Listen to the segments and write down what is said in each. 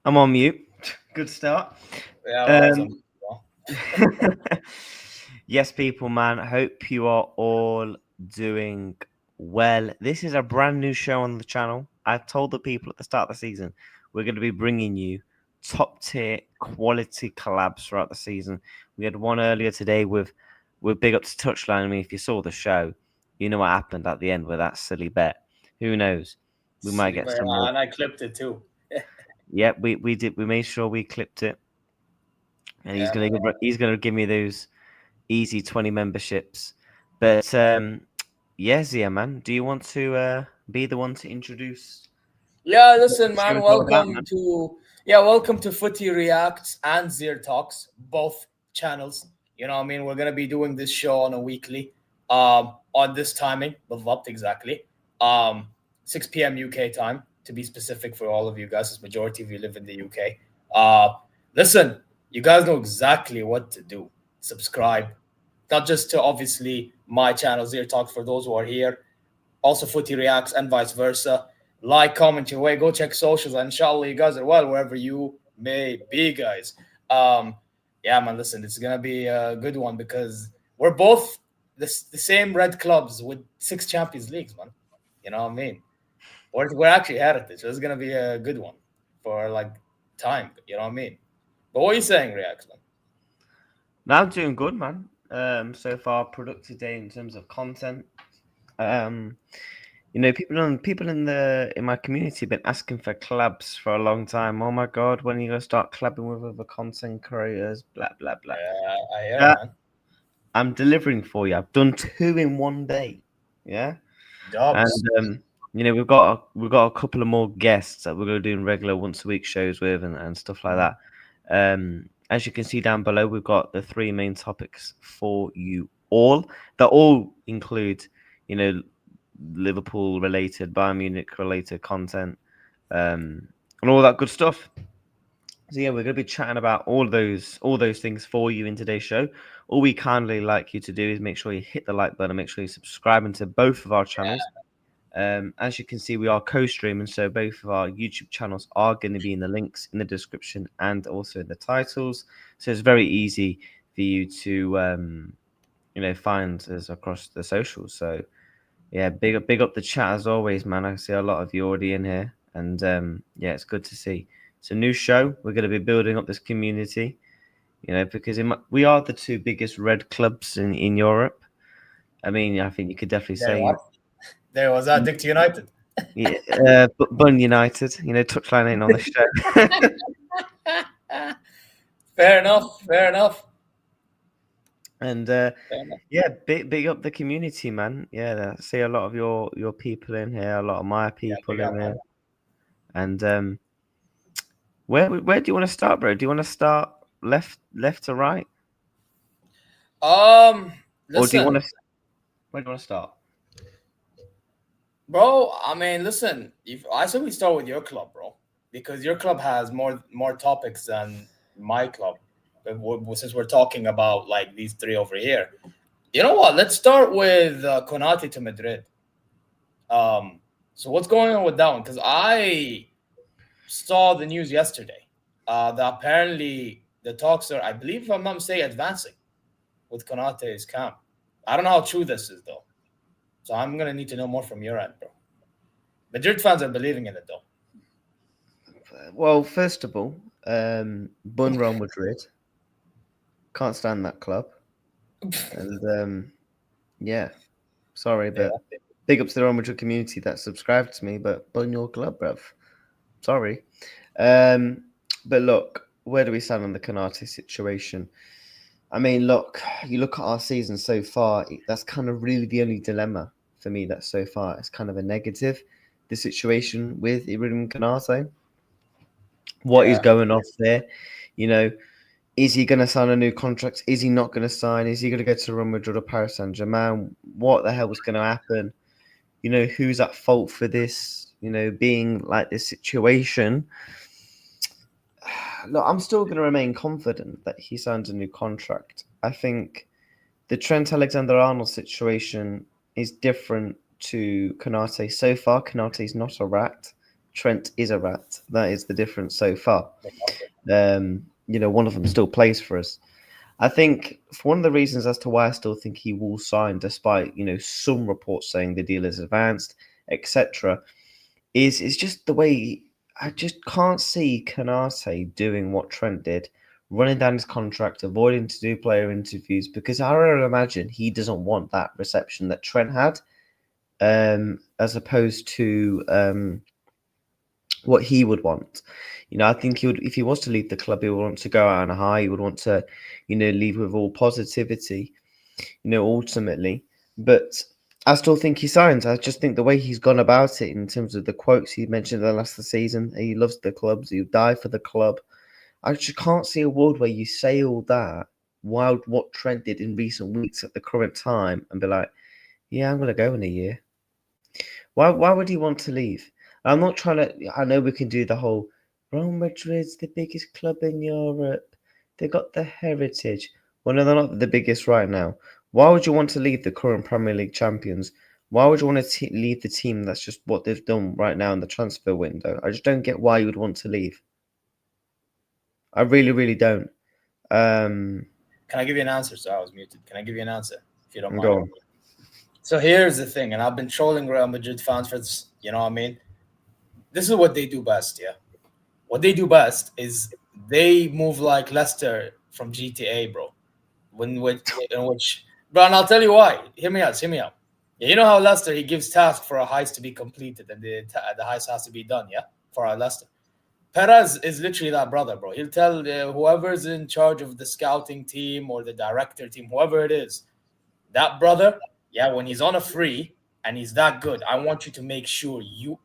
I'm on mute. Good start. Yeah, well, I was Um, on. Well, yes, people, man. Hope you are all doing well. This is a brand new show on the channel. I told the people at the start of the season we're going to be bringing you top tier quality collabs throughout the season. We had one earlier today with big up to Touchline. I mean, if you saw the show, you know what happened at the end with that silly bet. Who knows? We might silly, get but some more. and I clipped it too. Yep, we did. We made sure we clipped it, and Yeah, man. he's gonna give me those easy 20 memberships. But yeah, Zia, man, do you want to be the one to introduce Yeah, what listen, the show man. is all about, Welcome to Footy Reacts and Zir Talks, both channels. You know, what I mean, we're gonna be doing this show on a weekly, on this timing, بالضبط exactly, 6 p.m. UK time to be specific for all of you guys, as majority of you live in the UK. Listen, you guys know exactly what to do. Subscribe, not just to obviously my channel Zir Talks for those who are here, also Footy Reacts and vice versa. Like, comment your way, go check socials, and inshallah you guys are well wherever you may be, guys. Um, yeah, man, listen, it's gonna be a good one because we're both the same red clubs with 6 Champions Leagues, man. You know what I mean? We're actually heritage. So it's gonna be a good one for like time. You know what I mean? But what are you saying, Reacts, man? Now I'm doing good, man. So far, productive day in terms of content. Um, people in my community have been asking for collabs for a long time. Oh my god, when are you gonna start collabing with other content creators? Blah blah blah. Yeah, I hear, Uh, man. I'm delivering for you. I've done two in one day. Yeah. Jobs. And we've got a couple of more guests that we're going to do regular once a week shows with and stuff like that. As you can see down below, we've got the three main topics for you all. That all include, you know, Liverpool related, Bayern Munich related content, and all that good stuff. So yeah, we're going to be chatting about all those things for you in today's show. All we kindly like you to do is make sure you hit the like button, make sure you subscribe to both of our channels. As you can see, we are co-streaming, so both of our YouTube channels are going to be in the links in the description and also in the titles. So it's very easy for you to, find us across the socials. So yeah, big up the chat as always, man. I see a lot of you already in here, and yeah, it's good to see. It's a new show. We're going to be building up this community, because we are the two biggest red clubs in Europe. I mean, I think you could definitely There say. what? There was that Dick United. Yeah, Bun United, touchline ain't on the show. Fair enough. Fair enough. And Fair enough. yeah, big up the community, man. Yeah, I see a lot of your people in here, a lot of my Yeah, big people up, in man. here. And where do you want to start, bro? Do you want to start left to right, Um, or do you want listen, to? Where do you want to start? bro. I mean, listen. If I say we start with your club, bro, because your club has more topics than my club. Since we're talking about like these three over here, you know what? Let's start with Konate to Madrid. Um, so what's going on with that one? Because I saw the news yesterday. That apparently the talks are, I believe, if I'm not mistaken, advancing with Konate's camp. I don't know how true this is though. So I'm gonna need to know more from your end, bro. Madrid fans are believing in it though. Well, first of all, Bun Real Madrid can't stand that club, and yeah, sorry, Yeah. but big up to the Real Madrid community that subscribed to me, but bun your club, bruv. Sorry. Um, but look, where do we stand on the Konate situation? I mean, look, you look at our season so far, that's kind of really the only dilemma for me that so far it's kind of a negative. The situation with Ibrahim Konate, what is Yeah. going off there? You know, is he going to sign a new contract? Is he not going to sign? Is he going to go to Real Madrid or Paris Saint Germain? What the hell is going to happen? Who's at fault for this? Being like this situation. Look, I'm still going to remain confident that he signs a new contract. I think the Trent Alexander-Arnold situation is different to Konate. So far, Konate's not a rat. Trent is a rat. That is the difference so far. One of them still plays for us. I think for one of the reasons as to why I still think he will sign, despite some reports saying the deal is advanced, etc., is just the way I just can't see Konate doing what Trent did, running down his contract, avoiding to do player interviews, because I would imagine he doesn't want that reception that Trent had, as opposed to what he would want. I think he would, if he was to leave the club, he would want to go out on a high. He would want to, leave with all positivity, ultimately. But I still think he signs. I just think the way he's gone about it in terms of the quotes he mentioned at the last of the season, he loves the clubs, he'll die for the club. I just can't see a world where you say all that while what Trent did in recent weeks at the current time and be like, yeah, I'm going to go in a year. Why would he want to leave? I'm not trying to. I know we can do the whole Real Madrid's the biggest club in Europe. They got the heritage. Well, no, they're not the biggest right now. Why would you want to leave the current Premier League champions? Why would you want to leave the team that's just what they've done right now in the transfer window? I just don't get why you would want to leave. I really, really don't. Can I give you an answer? So I was muted. Can I give you an answer if you don't mind? Go on. So here's the thing, and I've been trolling Real Madrid fans for this. You know what I mean? This is what they do best. Yeah, what they do best is they move like Leicester from GTA, bro. In which, bro, and I'll tell you why. Hear me out. Yeah, you know how Leicester, he gives task for a heist to be completed, and the heist has to be done. Yeah, for our Leicester. Perez is literally that brother, bro. He'll tell whoever's in charge of the scouting team or the director team, whoever it is, that brother, yeah, when he's on a free and he's that good, I want you to make sure you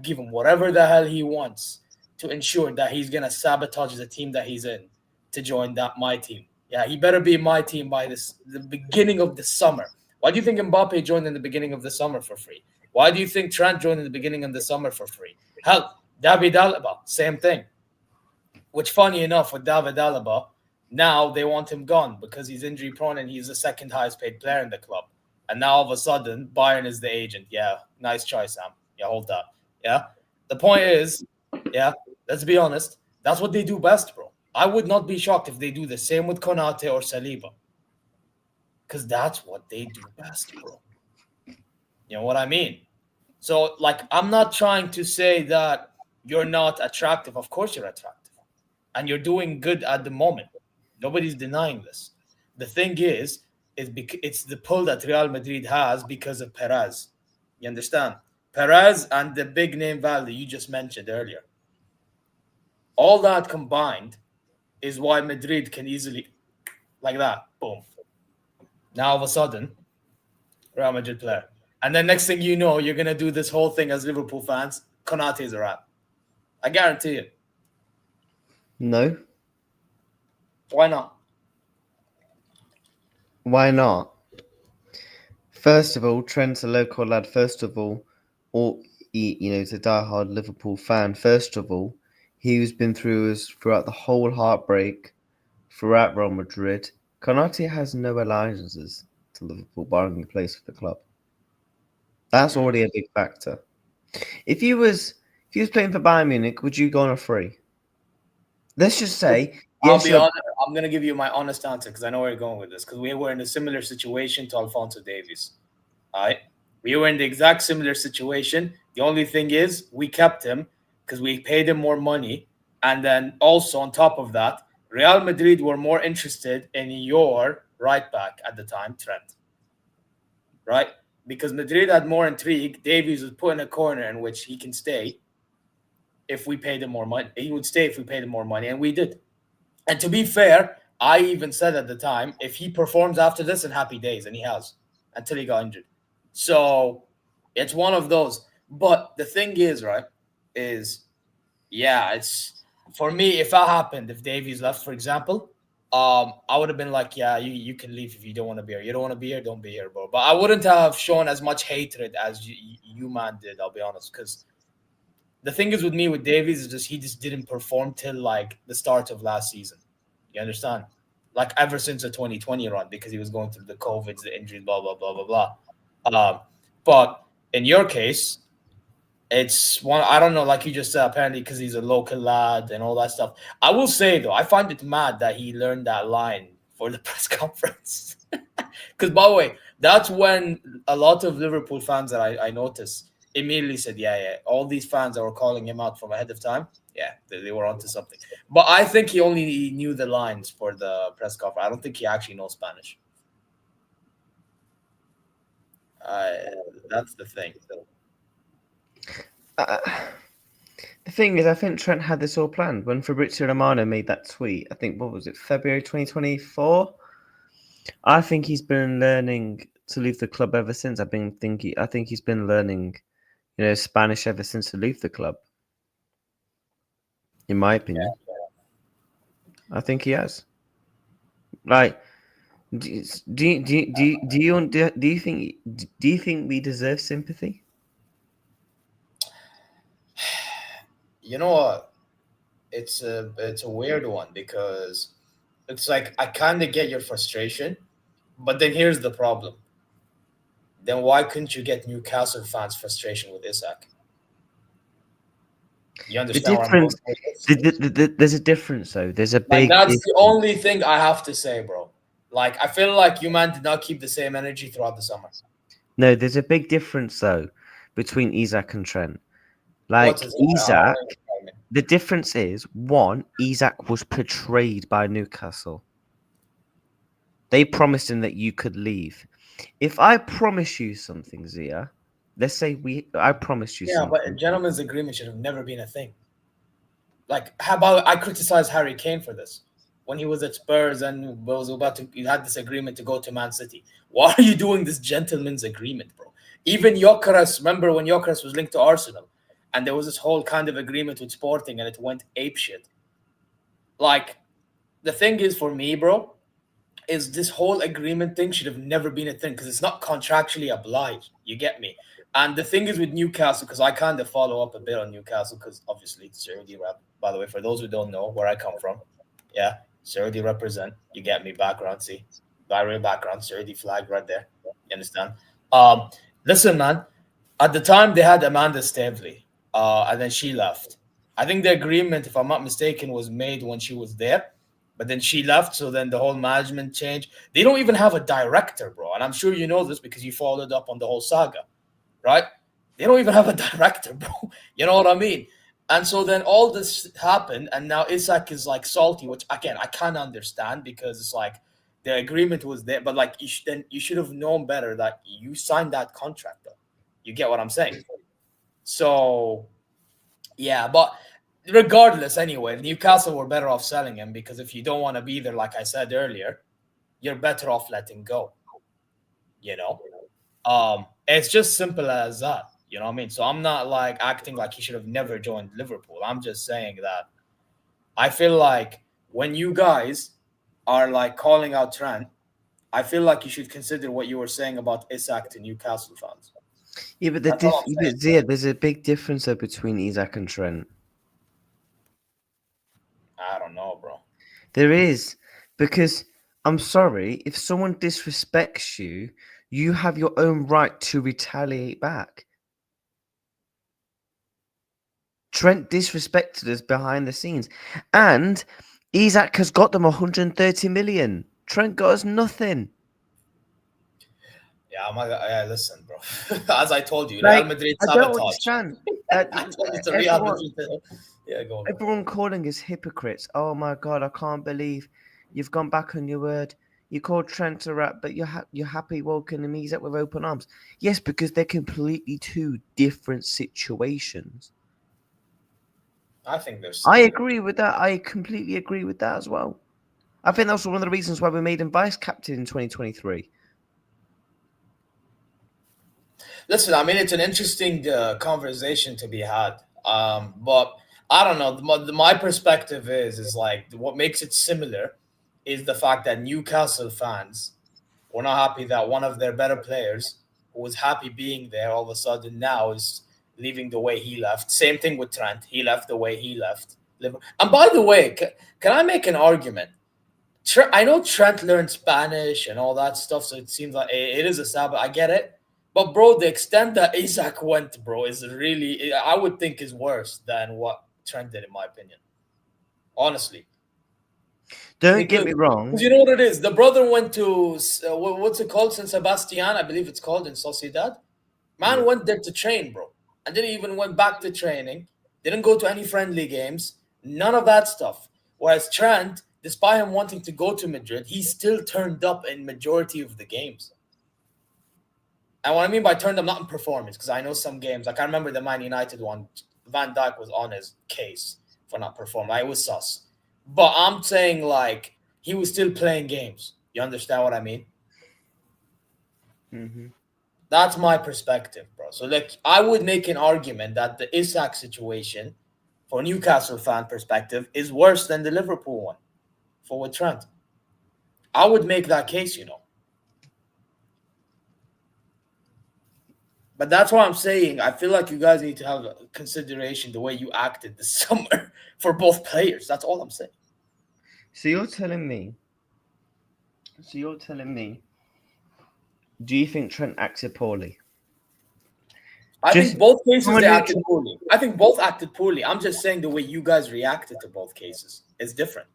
give him whatever the hell he wants to ensure that he's gonna sabotage the team that he's in to join my team. Yeah, he better be my team by the beginning of the summer. Why do you think Mbappe joined in the beginning of the summer for free? Why do you think Trent joined in the beginning of the summer for free? Hell, David Alaba, same thing. Which, funny enough, with David Alaba, now they want him gone because he's injury prone and he's the second highest paid player in the club. And now all of a sudden, Bayern is the agent. Yeah, nice choice, Sam. Yeah, hold that. Yeah. The point is, yeah, let's be honest. That's what they do best, bro. I would not be shocked if they do the same with Konate or Saliba. Because that's what they do best, bro. You know what I mean? So, like, I'm not trying to say that you're not attractive. Of course you're attractive. And you're doing good at the moment. Nobody's denying this. The thing is it's the pull that Real Madrid has because of Perez. You understand? Perez and the big name value you just mentioned earlier. All that combined is why Madrid can easily, like that, boom. Now all of a sudden, Real Madrid player. And then next thing you know, you're going to do this whole thing as Liverpool fans. Konate is a rat. I guarantee it. No. Why not? Why not? First of all, Trent's a local lad. First of all, he's a diehard Liverpool fan. First of all, he's been throughout the whole heartbreak, throughout Real Madrid. Konate has no alliances to Liverpool, barring he plays for the club. That's already a big factor. If he was playing for Bayern Munich, would you go on a free? Let's just say. I'll be honest. I'm going to give you my honest answer because I know where you're going with this. Because we were in a similar situation to Alphonso Davies. All right? We were in the exact similar situation. The only thing is we kept him because we paid him more money. And then also on top of that, Real Madrid were more interested in your right back at the time, Trent. Right? Because Madrid had more intrigue. Davies was put in a corner in which he can stay if we paid him more money. He would stay if we paid him more money, and we did. And to be fair, I even said at the time, if he performs after this, in happy days, and he has, until he got injured. So it's one of those. But the thing is, right, it's for me, if that happened, if Davies left, for example, I would have been like, yeah, you can leave if you don't want to be here. You don't want to be here, don't be here, bro. But I wouldn't have shown as much hatred as you man did, I'll be honest, because the thing is with me with Davies is he just didn't perform till like the start of last season. You understand? Like ever since the 2020 run, because he was going through the COVID, the injuries, blah blah blah blah blah. But in your case, It's one, I don't know, like you just said, apparently because he's a local lad and all that stuff. I will say though, I find it mad that he learned that line for the press conference. Because by the way, that's when a lot of Liverpool fans that I noticed immediately said, yeah, all these fans that were calling him out from ahead of time, yeah, they were onto something. But I think he only knew the lines for the press conference. I don't think he actually knows Spanish. Uh, that's the thing. The thing is, I think Trent had this all planned when Fabrizio Romano made that tweet. I think, what was it, February 2024? I think he's been learning to leave the club ever since. I think he's been learning, Spanish ever since to leave the club. In my opinion, I think he has. Like, do you think we deserve sympathy? You know what? It's a weird one because it's like I kind of get your frustration, but then here's the problem. Then why couldn't you get Newcastle fans' frustration with Isak? You The understand where I'm difference, going with this? there's a difference though. There's a Like big that's the difference. only thing I have to say, bro. Like I feel like you man did not keep the same energy throughout the summer. No, there's a big difference though between Isak and Trent. What Like is it? Isak, the difference is one, Isak was portrayed by Newcastle. They promised him that you could leave. If I promise you something, Zia, let's say I promised you Yeah, but a something. gentleman's agreement should have never been a thing. Like, how about I criticize Harry Kane for this when he was at Spurs and was about to, he had this agreement to go to Man City. Why are you doing this gentleman's agreement, bro? Even Gyökeres, remember when Gyökeres was linked to Arsenal, and there was this whole kind of agreement with Sporting, and it went apeshit. Like, the thing is for me, bro, is this whole agreement thing should have never been a thing because it's not contractually obliged. You get me? And the thing is with Newcastle, because I kind of follow up a bit on Newcastle, because obviously Saudi rep. By the way, for those who don't know where I come from, yeah, Saudi represent. You get me? Background, see, Bahrain background, Saudi flag right there. You understand? Um, Listen, man. At the time, they had Amanda Stavely, and then she left. I think the agreement, if I'm not mistaken, was made when she was there, but then she left. So then the whole management changed. They don't even have a director, bro. And I'm sure you know this because you followed up on the whole saga, right? They don't even have a director, bro. You know what I mean? And so then all this happened, and now Isak is like salty, which again I can't understand because it's like the agreement was there, but like then you should have known better that you signed that contract, though. You get what I'm saying? So yeah, but regardless, anyway, Newcastle were better off selling him because if you don't want to be there, like I said earlier, you're better off letting go. You know, it's just simple as that. You know what I mean? So I'm not like acting like he should have never joined Liverpool. I'm just saying that I feel like when you guys are like calling out Trent, I feel like you should consider what you were saying about Isak to Newcastle fans. Yeah, but That's all I'm saying. Zia, there's a big difference though between Isak and Trent. I don't know, bro. There is, because I'm sorry, if someone disrespects you, you have your own right to retaliate back. Trent disrespected us behind the scenes, and Isak has got them 130 million. Trent got us nothing. Yeah, yeah, listen, bro. As I told you, Real Like, Madrid I don't sabotage. understand. I told you it's a Real Madrid. Yeah, go on. Everyone calling us hypocrites. Oh my god, I can't believe you've gone back on your word. You called Trent a rat, but you're happy welcoming him up with open arms. Yes, because they're completely two different situations. I think there's. I agree with that. I completely agree with that as well. I think that's one of the reasons why we made him vice captain in 2023. Listen, I mean, it's an interesting conversation to be had. But I don't know. My perspective is like what makes it similar is the fact that Newcastle fans were not happy that one of their better players, who was happy being there, all of a sudden now is leaving the way he left. Same thing with Trent. He left the way he left. And by the way, can I make an argument? I know Trent learned Spanish and all that stuff, so it seems like it is a Sabbath. I get it. But bro, the extent that Isak went, bro, is really, I would think, is worse than what Trent did, in my opinion. Honestly. Don't get me wrong. Because you know what it is? The brother went to, what's it called? San Sebastian, I believe it's called, in Sociedad. Man went there to train, bro. And then he even went back to training. Didn't go to any friendly games. None of that stuff. Whereas Trent, despite him wanting to go to Madrid, he still turned up in majority of the games. And what I mean by turned up, not in performance, because I know some games, like I remember the Man United one, Van Dijk was on his case for not performing. It was sus. But I'm saying, like, he was still playing games. You understand what I mean? Mm-hmm. That's my perspective, bro. So, like, I would make an argument that the Isak situation, for a Newcastle fan perspective, is worse than the Liverpool one for with Trent. I would make that case, you know. But that's why I'm saying I feel like you guys need to have consideration the way you acted this summer for both players. That's all I'm saying. So you're telling me, do you think Trent acted poorly? I think both cases they acted poorly. I think both acted poorly. I'm just saying the way you guys reacted to both cases is different.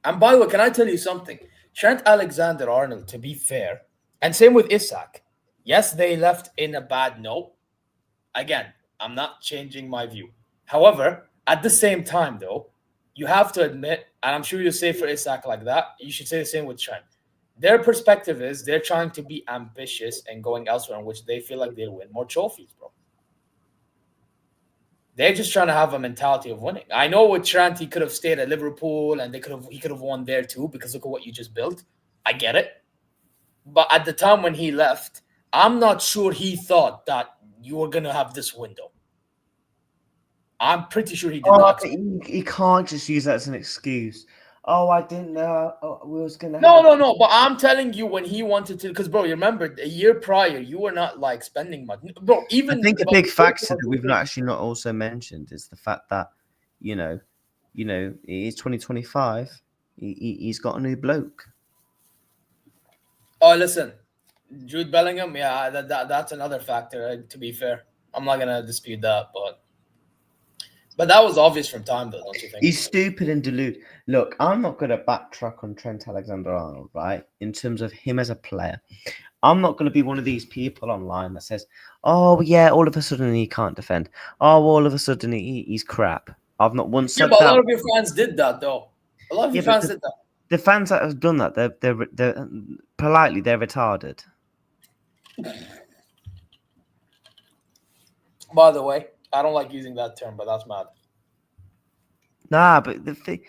And by the way, can I tell you something? Trent Alexander-Arnold, to be fair, and same with Isak. Yes, they left in a bad note. Again, I'm not changing my view. However, at the same time, though, you have to admit, and I'm sure you'll say for Isak like that, you should say the same with Trent. Their perspective is they're trying to be ambitious and going elsewhere in which they feel like they'll win more trophies, bro. They're just trying to have a mentality of winning. I know with Trent, he could have stayed at Liverpool and he could have won there too, because look at what you just built. I get it. But at the time when he left, I'm not sure he thought that you were going to have this window. I'm pretty sure he did not. He can't just use that as an excuse. Oh, I didn't know we was going to No. But I'm telling you, when he wanted to, because, bro, you remember a year prior, you were not like spending much. Bro, even I think a big factor that we've actually not also mentioned is the fact that, you know, it's 2025. He's got a new bloke. Oh, listen, Jude Bellingham, yeah, that's another factor, to be fair. I'm not going to dispute that, but that was obvious from time, though, don't you think? He's stupid and deluded. Look, I'm not going to backtrack on Trent Alexander-Arnold, right, in terms of him as a player. I'm not going to be one of these people online that says, oh, yeah, all of a sudden he can't defend. Oh, all of a sudden he's crap. I've not once said that. Yeah, but a lot of your fans did that, though. A lot of your fans did that. The fans that have done that, they're politely, they're retarded. By the way, I don't like using that term, but that's mad. Nah, but the thing,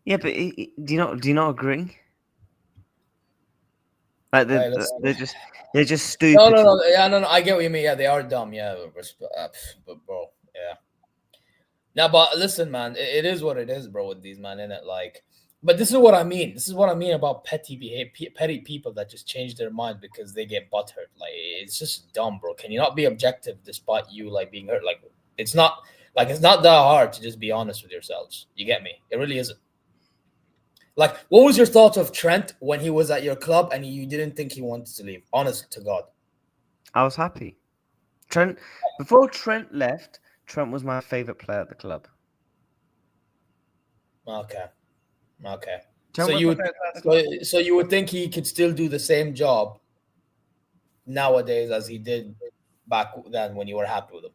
yeah, but do you not agree? Like they're just stupid. No. Yeah, no. I get what you mean. Yeah, they are dumb. Yeah, but bro, yeah. Now, but listen, man, it is what it is, bro. With these man, innit? Like, but this is what I mean. This is what I mean about petty people that just change their mind because they get butthurt. Like, it's just dumb, bro. Can you not be objective despite you like being hurt? Like, it's not that hard to just be honest with yourselves. You get me? It really isn't. Like, what was your thoughts of Trent when he was at your club and you didn't think he wanted to leave? Honest to God. I was happy. Before Trent left, Trent was my favorite player at the club. Okay. So you would think he could still do the same job nowadays as he did back then when you were happy with him.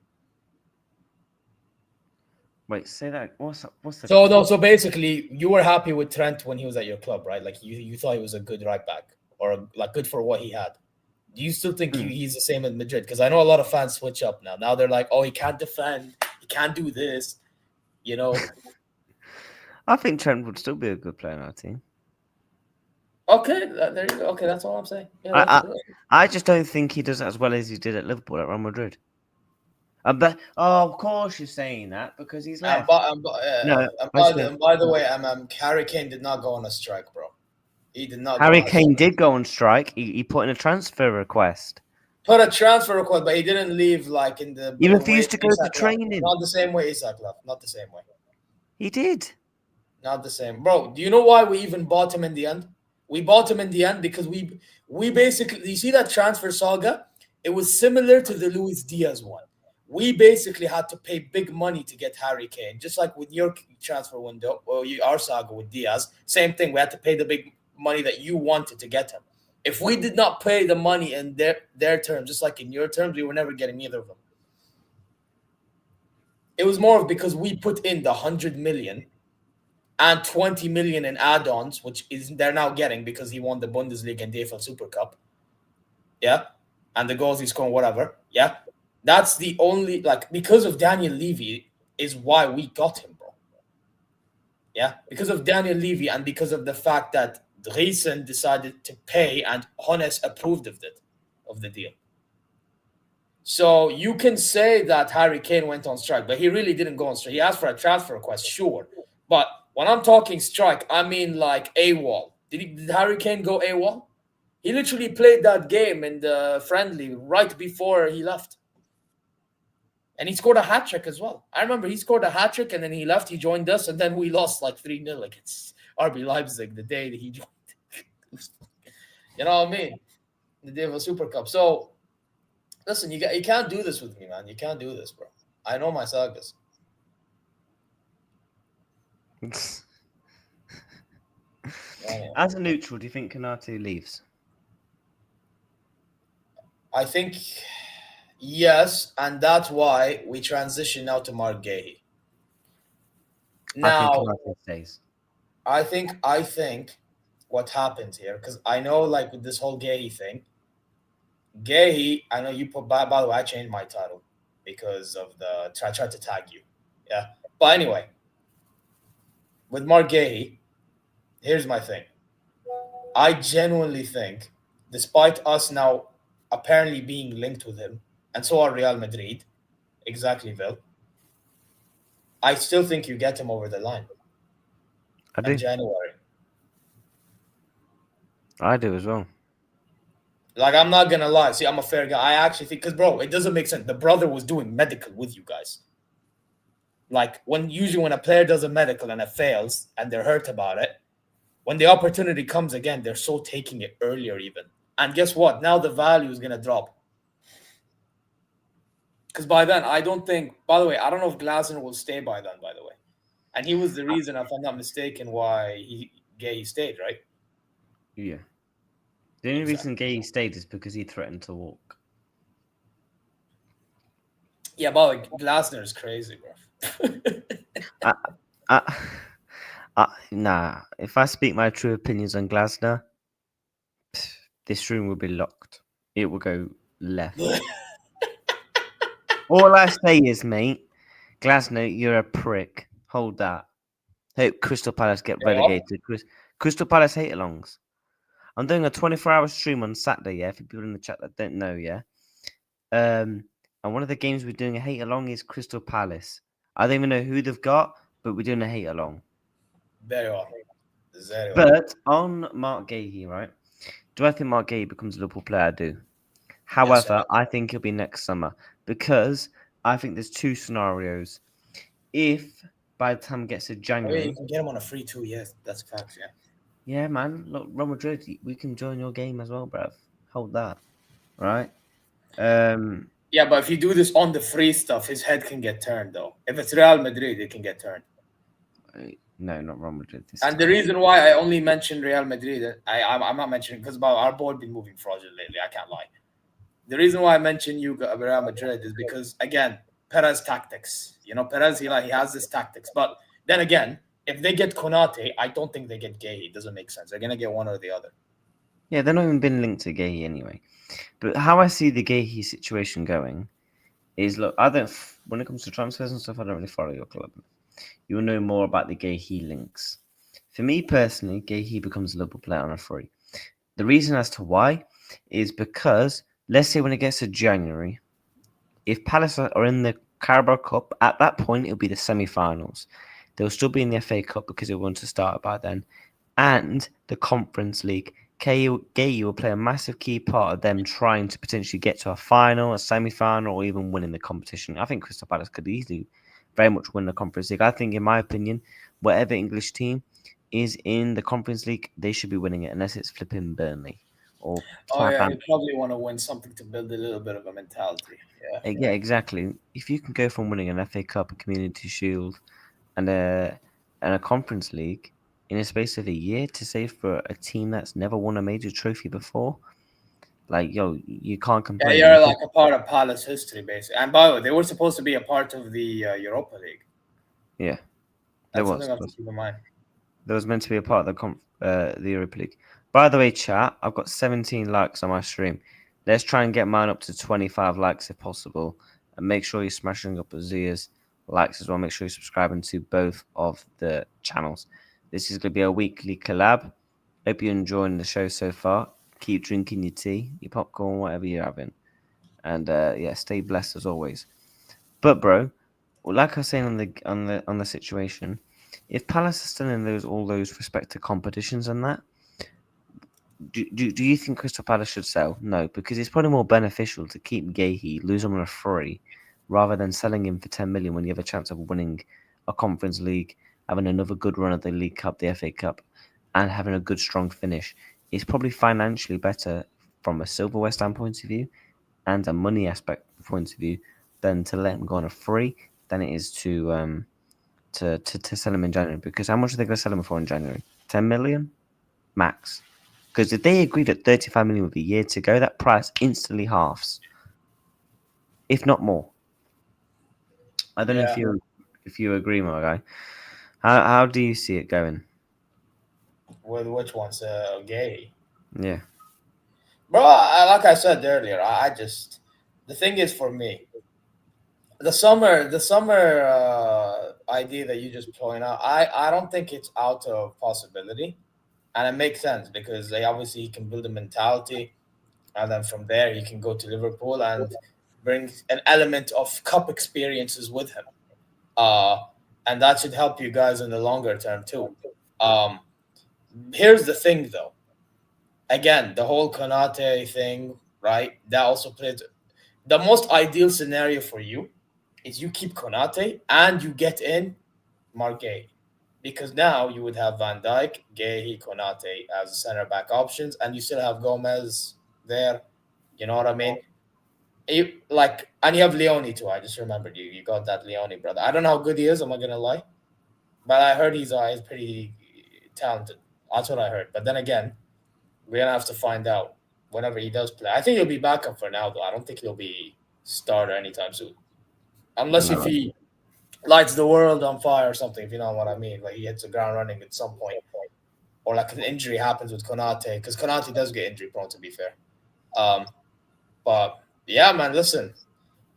Wait, say that. What's the? So basically, you were happy with Trent when he was at your club, right? Like you thought he was a good right back or like good for what he had. Do you still think he's the same at Madrid? Because I know a lot of fans switch up now. Now they're like, oh, he can't defend, he can't do this, you know. I think Trent would still be a good player in our team. Okay, there you go. Okay, that's all I'm saying. Yeah, I just don't think he does it as well as he did at Liverpool at Real Madrid. But of course you're saying that because he's left. By the way, Harry Kane did not go on a strike, bro. He did not. Harry Kane did go on strike. He put in a transfer request. Put a transfer request, but he didn't leave like in the. He refused to go to training. Not the same way Isak left. Not the same way. He did. Not the same, bro. Do you know why we even bought him in the end? We bought him in the end because we basically, you see that transfer saga? It was similar to the Luis Diaz one. We basically had to pay big money to get Harry Kane, just like with your transfer window or our saga with Diaz. Same thing. We had to pay the big money that you wanted to get him. If we did not pay the money in their terms, just like in your terms, we were never getting either of them. It was more of because we put in the 100 million and 20 million in add-ons, which is they're now getting because he won the Bundesliga and DFL Super Cup. Yeah. And the goals he's scoring, whatever. Yeah. That's the only, like, because of Daniel Levy is why we got him, bro. Yeah. Because of Daniel Levy and because of the fact that Driesen decided to pay and Hones approved of the deal. So you can say that Harry Kane went on strike, but he really didn't go on strike. He asked for a transfer request, sure. But when I'm talking strike, I mean like AWOL. Did Harry Kane go AWOL? He literally played that game in the friendly right before he left. And he scored a hat-trick as well. I remember he scored a hat-trick and then he left, he joined us, and then we lost like 3-0 against RB Leipzig the day that he joined. You know what I mean? The day of a Super Cup. So, listen, you can't do this with me, man. You can't do this, bro. I know my sagas. As a neutral, do you think Konate leaves? I think yes, and that's why we transition now to Mark Guehi. Now, I think Konate stays. I think what happens here, because I know, like, with this whole Guehi thing, Guehi, I know you put, by the way, I changed my title because of I tried to tag you. Yeah. But anyway, with Mark Guehi, here's my thing. I genuinely think, despite us now apparently being linked with him, and so are Real Madrid, exactly, Vil, I still think you get him over the line. I do. In January. I do as well. Like, I'm not going to lie. See, I'm a fair guy. I actually think, because, bro, it doesn't make sense. The brother was doing medical with you guys. Like, usually when a player does a medical and it fails and they're hurt about it, when the opportunity comes again, they're so taking it earlier even. And guess what? Now the value is going to drop. Because by then, I don't think, by the way, I don't know if Glasner will stay by then, by the way. And he was the reason, if I'm not mistaken, why Guehi stayed, right? Yeah. The only reason Guehi stayed is because he threatened to walk. Yeah, but like, Glasner is crazy, bro. Nah. If I speak my true opinions on Glasner, this room will be locked. It will go left. All I say is, mate, Glasner, you're a prick. Hold that. Hope Crystal Palace get relegated. Crystal Palace hate-alongs. I'm doing a 24-hour stream on Saturday, yeah, for people in the chat that don't know, yeah. And one of the games we're doing a hate-along is Crystal Palace. I don't even know who they've got, but we're doing a hate-along. Very well. But on Mark Guehi, right? Do I think Mark Guehi becomes a Liverpool player? I do. However, yes, I think it'll be next summer because I think there's two scenarios. If by the time it gets to January, you can get him on a free 2 years. That's facts, yeah. Yeah, man. Look, Real Madrid, we can join your game as well, bruv. Hold that, right? Yeah, but if you do this on the free stuff, his head can get turned, though. If it's Real Madrid, it can get turned. No, not Real Madrid. And the reason why I only mentioned Real Madrid, I'm not mentioning because our board been moving fraudulent lately. I can't lie. The reason why I mentioned Real Madrid is because, again, Perez tactics. You know, Perez, he has this tactics. But then again, if they get Konate, I don't think they get Guehi. It doesn't make sense. They're going to get one or the other. Yeah, they're not even been linked to Guehi anyway. But how I see the Guehi situation going is, look, when it comes to transfers and stuff, I don't really follow your club. You'll know more about the Guehi links. For me personally, Guehi becomes a Liverpool player on a free. The reason as to why is because, let's say when it gets to January, if Palace are in the Carabao Cup, at that point, it'll be the semi-finals. They'll still be in the FA Cup because it won't have started by then. And the Conference League. Guehi will play a massive key part of them trying to potentially get to a final, a semi-final, or even winning the competition. I think Crystal Palace could easily very much win the Conference League. I think, in my opinion, whatever English team is in the Conference League, they should be winning it unless it's flipping Burnley or Oh yeah, you Southampton. probably want to win something to build a little bit of a mentality. Yeah. Yeah, exactly. If you can go from winning an FA Cup, a Community Shield, and a Conference League in a space of a year to say for a team that's never won a major trophy before, like yo, you can't Yeah, complain. And you're you can, like a part of Palace history, basically. And by the way, they were supposed to be a part of the Europa League. yeah, there That's something was. I have to keep in mind. That was meant to be a part of the Europa League. By the way, chat, I've got 17 likes on my stream. Let's try and get mine up to 25 likes if possible. And make sure you're smashing up Azia's likes as well. Make sure you're subscribing to both of the channels. This is going to be a weekly collab. Hope you're enjoying the show so far. Keep drinking your tea, your popcorn, whatever you're having. And yeah, stay blessed as always. But bro, like I was saying on the situation, if Palace are still in all those respective competitions and that, do you think Crystal Palace should sell? No, because it's probably more beneficial to keep Guehi, lose him on a free, rather than selling him for 10 million when you have a chance of winning a Conference League, having another good run at the League Cup, the FA Cup, and having a good strong finish. It's probably financially better from a silverware standpoint of view and a money aspect point of view than to let him go on a free than it is to sell him in January. Because how much are they going to sell him for in January? 10 million max. Because if they agreed at 35 million with a year to go, that price instantly halves, if not more. I don't know Yeah. if you agree, my guy. How do you see it going? With which one's gay? Yeah. Bro, like I said earlier, I just the thing is for me, the summer idea that you just point out, I don't think it's out of possibility, and it makes sense because they obviously he can build a mentality, and then from there he can go to Liverpool and bring an element of cup experiences with him. Uh, and that should help you guys in the longer term too. Um, Here's the thing though. Again, the whole Konate thing, right? That also plays the most ideal scenario for you is you keep Konate and you get in Margay. Because now you would have Van Dijk, Guehi, Konate as center back options, and you still have Gomez there. You know what I mean? And you have Leone too. I just remembered you. You got that Leone brother. I don't know how good he is. I'm not gonna lie, but I heard he's pretty talented. That's what I heard. But then again, we're gonna have to find out whenever he does play. I think he'll be backup for now, though. I don't think he'll be starter anytime soon, unless if No. he lights the world on fire or something. If you know what I mean, like he hits the ground running at some point, or like an injury happens with Konate, because Konate does get injury prone. To be fair, um, but yeah, man, listen.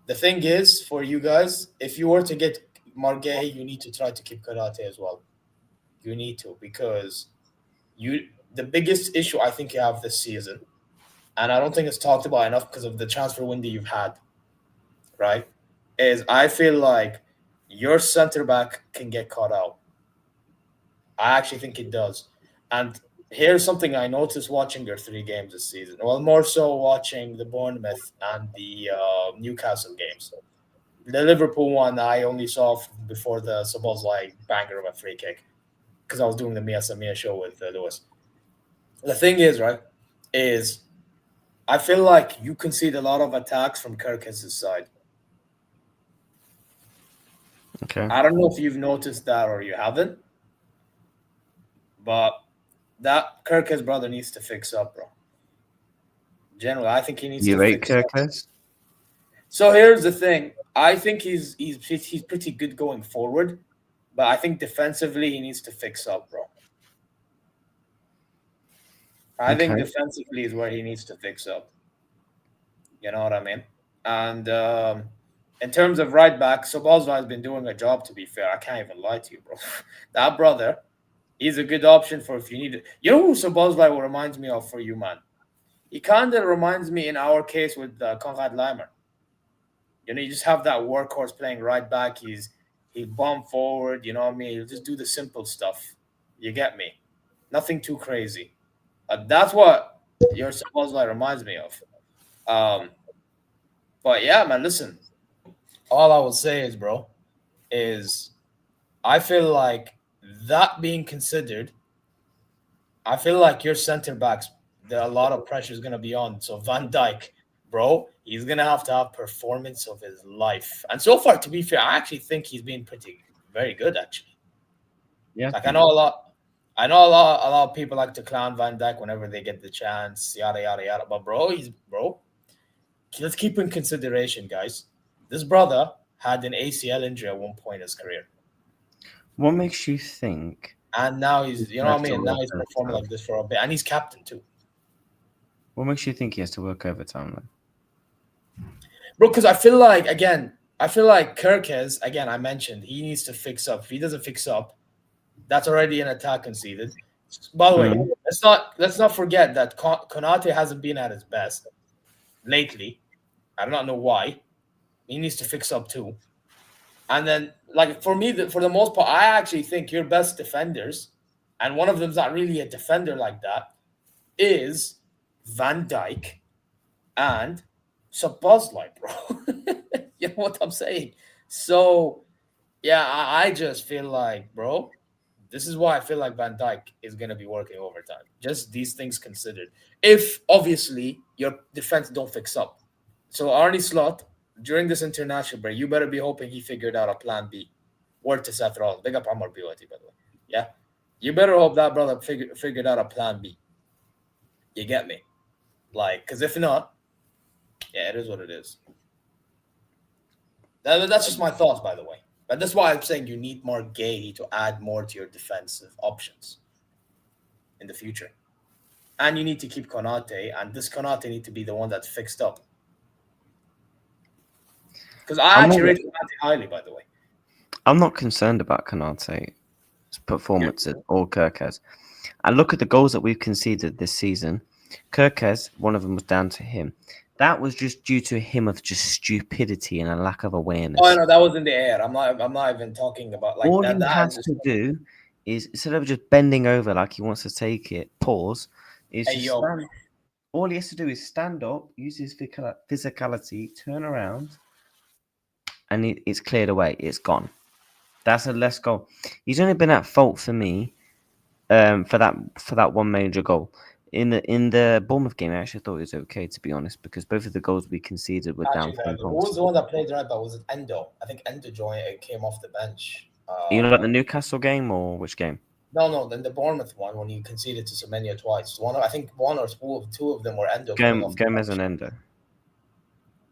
The thing is, for you guys, if you were to get Margay, you need to try to keep Konate as well. You need to because you the biggest issue I think you have this season, and I don't think it's talked about enough because of the transfer window you've had, right? Is I feel like your center back can get caught out. I actually think it does. And here's something I noticed watching your three games this season. Well, more so watching the Bournemouth and the Newcastle games. The Liverpool one I only saw before the Sabozlai banger of a free kick because I was doing the Mia Samia show with Lewis. The thing is, right, is I feel like you concede a lot of attacks from Kirk's side. Okay. I don't know if you've noticed that or you haven't, but that Kirk's brother needs to fix up, bro. Generally, I think he needs to You rate fix up. Kirkos? So here's the thing. I think he's pretty good going forward, but I think defensively he needs to fix up, bro. I think Okay. defensively is where he needs to fix up. You know what I mean? And in terms of right back, Sobozla has been doing a job. To be fair, I can't even lie to you, bro. That brother, he's a good option for if you need it. You know who Sobozla reminds me of for you, man? He kind of reminds me in our case with Konrad Leimer. You know, you just have that workhorse playing right back. He bomb forward. You know what I mean? He'll just do the simple stuff. You get me? Nothing too crazy. That's what your Sobozla reminds me of. Um, but yeah, man, listen. All I will say is, bro, is I feel like that being considered, I feel like your center backs, a lot of pressure is going to be on. So Van Dijk, bro, he's going to have performance of his life. And so far, to be fair, I actually think he's been very good, actually. Yeah. Like, I know a lot of people like to clown Van Dijk whenever they get the chance, yada, yada, yada. But, bro, let's keep in consideration, guys. This brother had an ACL injury at one point in his career. What makes you think? And now he's, you know what I mean? Now he's overtime? performing like this for a bit. And he's captain, too. What makes you think he has to work overtime then? Bro, because I feel like Kirkes, again, I mentioned he needs to fix up. If he doesn't fix up, that's already an attack conceded. By the way, let's not forget that Konate hasn't been at his best lately. I do not know why. He needs to fix up too. And then, like, for me, for the most part, I actually think your best defenders, and one of them's not really a defender like that, is Van Dijk and Szoboszlai, bro. You know what I'm saying? So, yeah, I just feel like, bro, this is why I feel like Van Dijk is going to be working overtime. Just these things considered. If, obviously, your defense don't fix up. So, Arnie Slot, during this international break, you better be hoping he figured out a plan B. Word to Seth Rollins. Big up Amar Biwati, by the way. Yeah? You better hope that brother figured out a plan B. You get me? Like, because if not, yeah, it is what it is. That's just my thoughts, by the way. But that's why I'm saying you need more Guehi to add more to your defensive options in the future. And you need to keep Konate, and this Konate need to be the one that's fixed up. Because I actually rate Konate highly, by the way. I'm not concerned about Konate's performances or Kirkes. And look at the goals that we've conceded this season. Kirkes, one of them was down to him. That was just due to him of just stupidity and a lack of awareness. Oh no, that was in the air. I'm not even talking about like all that. He has to do is, instead of just bending over like he wants to take it, pause. All he has to do is stand up, use his physicality, turn around, and it's cleared away. It's gone. That's a less goal. He's only been at fault for me, for that one major goal. In the Bournemouth game, I actually thought it was okay, to be honest, because both of the goals we conceded were down. Who was the one that played right back? Was it Endo? I think Endo came off the bench. You know, like the Newcastle game or which game? No, then the Bournemouth one when you conceded to Semenya twice. I think one or two of them were Endo. Gomez and Endo.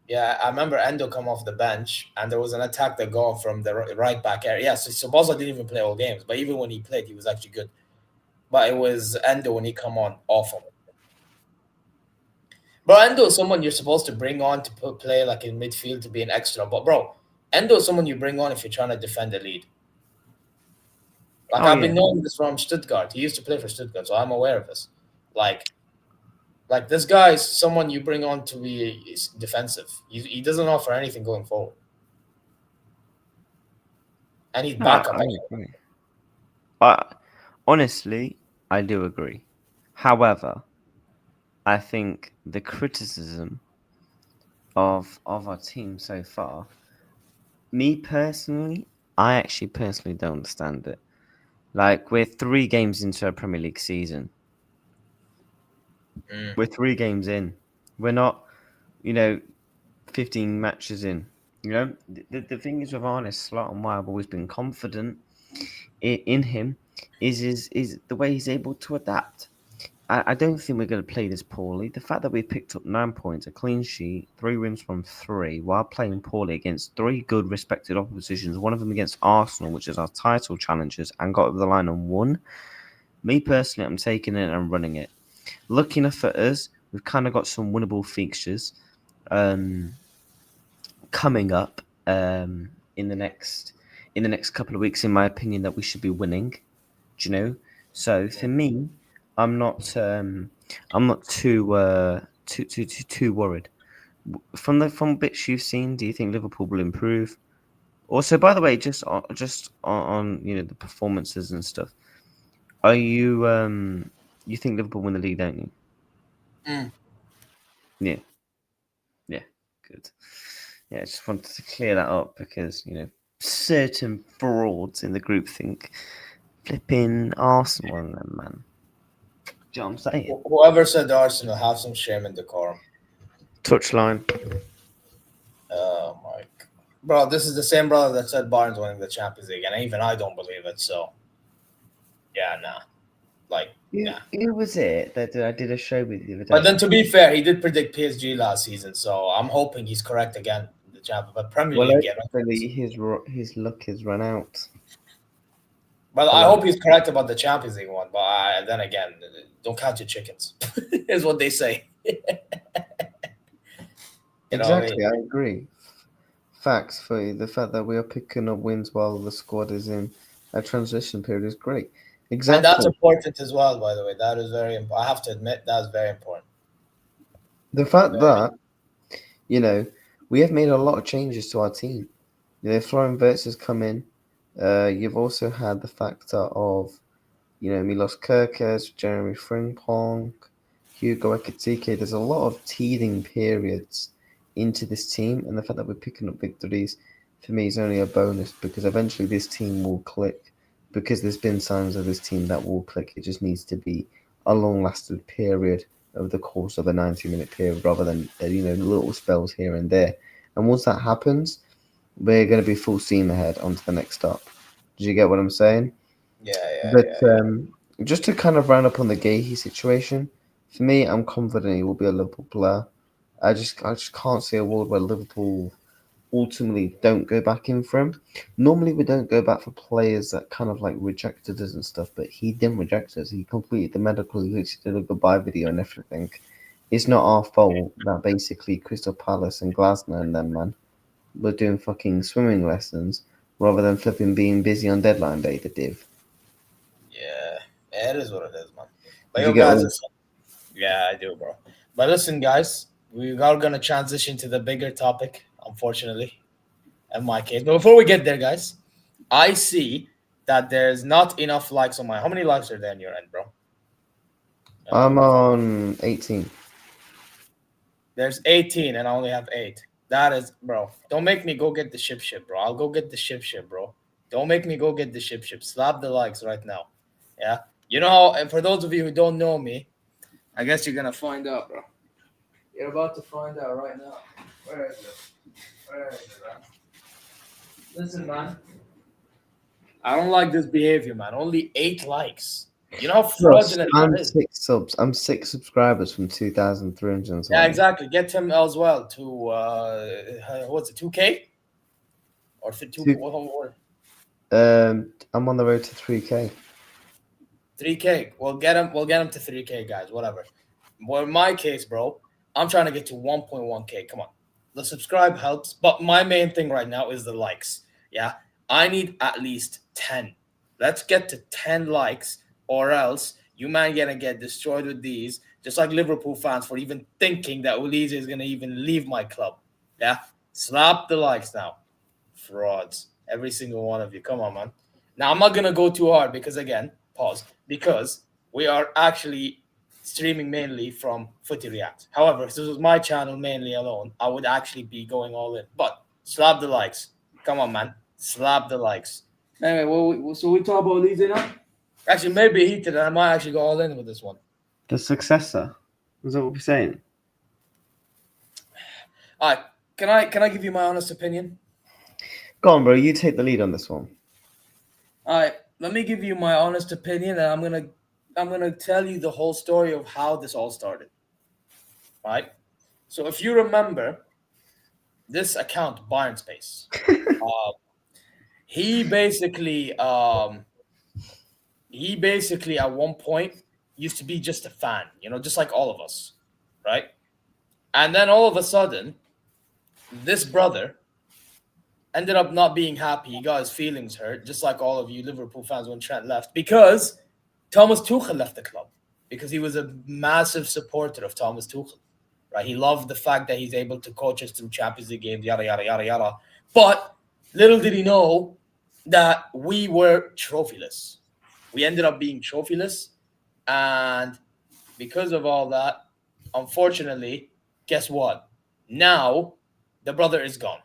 Yeah, I remember Endo come off the bench, and there was an attack that got from the right back area. Yeah, so Szoboszlai didn't even play all games, but even when he played, he was actually good. But it was Endo when he come on, awful. Bro, Endo is someone you're supposed to bring on to play like in midfield to be an extra. But bro, Endo is someone you bring on if you're trying to defend the lead. Like I've been knowing this from Stuttgart. He used to play for Stuttgart, so I'm aware of this. Like this guy is someone you bring on to be defensive. He doesn't offer anything going forward. And he's backup. Honestly, I do agree. However, I think the criticism of our team so far, me personally, I actually personally don't understand it. Like, we're 3 games into a Premier League season. We're 3 games in. We're not, 15 matches in. The thing is with Arne Slot and why I've always been confident in him is the way he's able to adapt. I don't think we're going to play this poorly. The fact that we picked up 9 points, a clean sheet, 3 wins from 3, while playing poorly against 3 good respected oppositions, one of them against Arsenal, which is our title challengers, and got over the line and won. Me personally, I'm taking it and running it. Lucky enough for us, we've kind of got some winnable fixtures coming up in the next couple of weeks, in my opinion, that we should be winning. Do you know? So for me, I'm not too worried. From bits you've seen, do you think Liverpool will improve? Also, by the way, just on the performances and stuff, are you you think Liverpool win the league, don't you? Yeah, good. Yeah, I just wanted to clear that up because certain frauds in the group think flipping Arsenal and them, man. Do you know what I'm saying? Whoever said Arsenal, have some shame and decorum. Touchline. Oh my God. Bro, this is the same brother that said Bayern's winning the Champions League, and even I don't believe it. So, yeah, nah. Like, nah. Who was it that I did a show with the other day? But then, to be fair, he did predict PSG last season, so I'm hoping he's correct again in the Champions. But Premier League, yeah. Hopefully his luck has run out. But I hope he's correct about the Champions League one. But then again, don't count your chickens, is what they say. Exactly, I agree. Facts for the fact that we are picking up wins while the squad is in a transition period is great. Exactly. And that's important as well, by the way. That is very important. I have to admit, that's very important. The fact that, we have made a lot of changes to our team. Florian Wirtz has come in. You've also had the factor of, Milos Kerkez, Jeremy Frimpong, Hugo Ekitike. There's a lot of teething periods into this team, and the fact that we're picking up victories, for me, is only a bonus because eventually this team will click. Because there's been signs of this team that will click. It just needs to be a long-lasting period over the course of a 90-minute period rather than, little spells here and there. And once that happens, we're going to be full steam ahead onto the next stop. Did you get what I'm saying? Yeah. But just to kind of round up on the Guehi situation, for me, I'm confident he will be a Liverpool player. I just can't see a world where Liverpool ultimately don't go back in for him. Normally we don't go back for players that kind of like rejected us and stuff, but he didn't reject us. He completed the medical, he literally did a goodbye video and everything. It's not our fault that basically Crystal Palace and Glasgow and them, man, were doing fucking swimming lessons rather than flipping being busy on deadline day, the div. Yeah, it is what it is, man. But you guys, yeah, I do, bro. But listen, guys, we are going to transition to the bigger topic, unfortunately, in my case. But before we get there, guys, I see that there's not enough likes on my... How many likes are there on your end, bro? I'm on 18. There's 18 and I only have 8. That is, bro. Don't make me go get the ship, bro. I'll go get the ship, bro. Don't make me go get the ship. Slap the likes right now. Yeah? You know how... And for those of you who don't know me, I guess you're going to find out, bro. You're about to find out right now. Where is it? Man? Listen, man. I don't like this behavior, man. Only 8 likes. You know how fraudulent I'm that is? 6 subs. I'm 6 subscribers from 2,300. Yeah, exactly. Get him as well to what's it, 2K? Or 2? I'm on the road to 3K. 3K. We'll get him to 3K, guys. Whatever. Well, in my case, bro, I'm trying to get to 1.1K. Come on. The subscribe helps, but my main thing right now is the likes. Yeah. I need at least 10. Let's get to 10 likes, or else you man gonna get destroyed with these, just like Liverpool fans for even thinking that Olise is gonna even leave my club. Yeah, slap the likes now. Frauds. Every single one of you. Come on, man. Now I'm not gonna go too hard because again, pause. Because we are actually streaming mainly from Footy React. However, if this was my channel mainly alone, I would actually be going all in. But slap the likes. Come on, man. Slap the likes. Anyway, so we talk about Olise now? Actually, maybe he did, and I might actually go all in with this one. The successor? Is that what we're saying? All right. Can I give you my honest opinion? Go on, bro. You take the lead on this one. All right. Let me give you my honest opinion, and I'm gonna tell you the whole story of how this all started. All right. So if you remember this account, Bayern Space, he basically at one point used to be just a fan, just like all of us, right? And then all of a sudden, this brother ended up not being happy. He got his feelings hurt, just like all of you Liverpool fans when Trent left, because Thomas Tuchel left the club, because he was a massive supporter of Thomas Tuchel, right? He loved the fact that he's able to coach us through Champions League games, yada, yada, yada, yada. But little did he know that we were trophyless. We ended up being trophyless. And because of all that, unfortunately, guess what? Now, the brother is gone.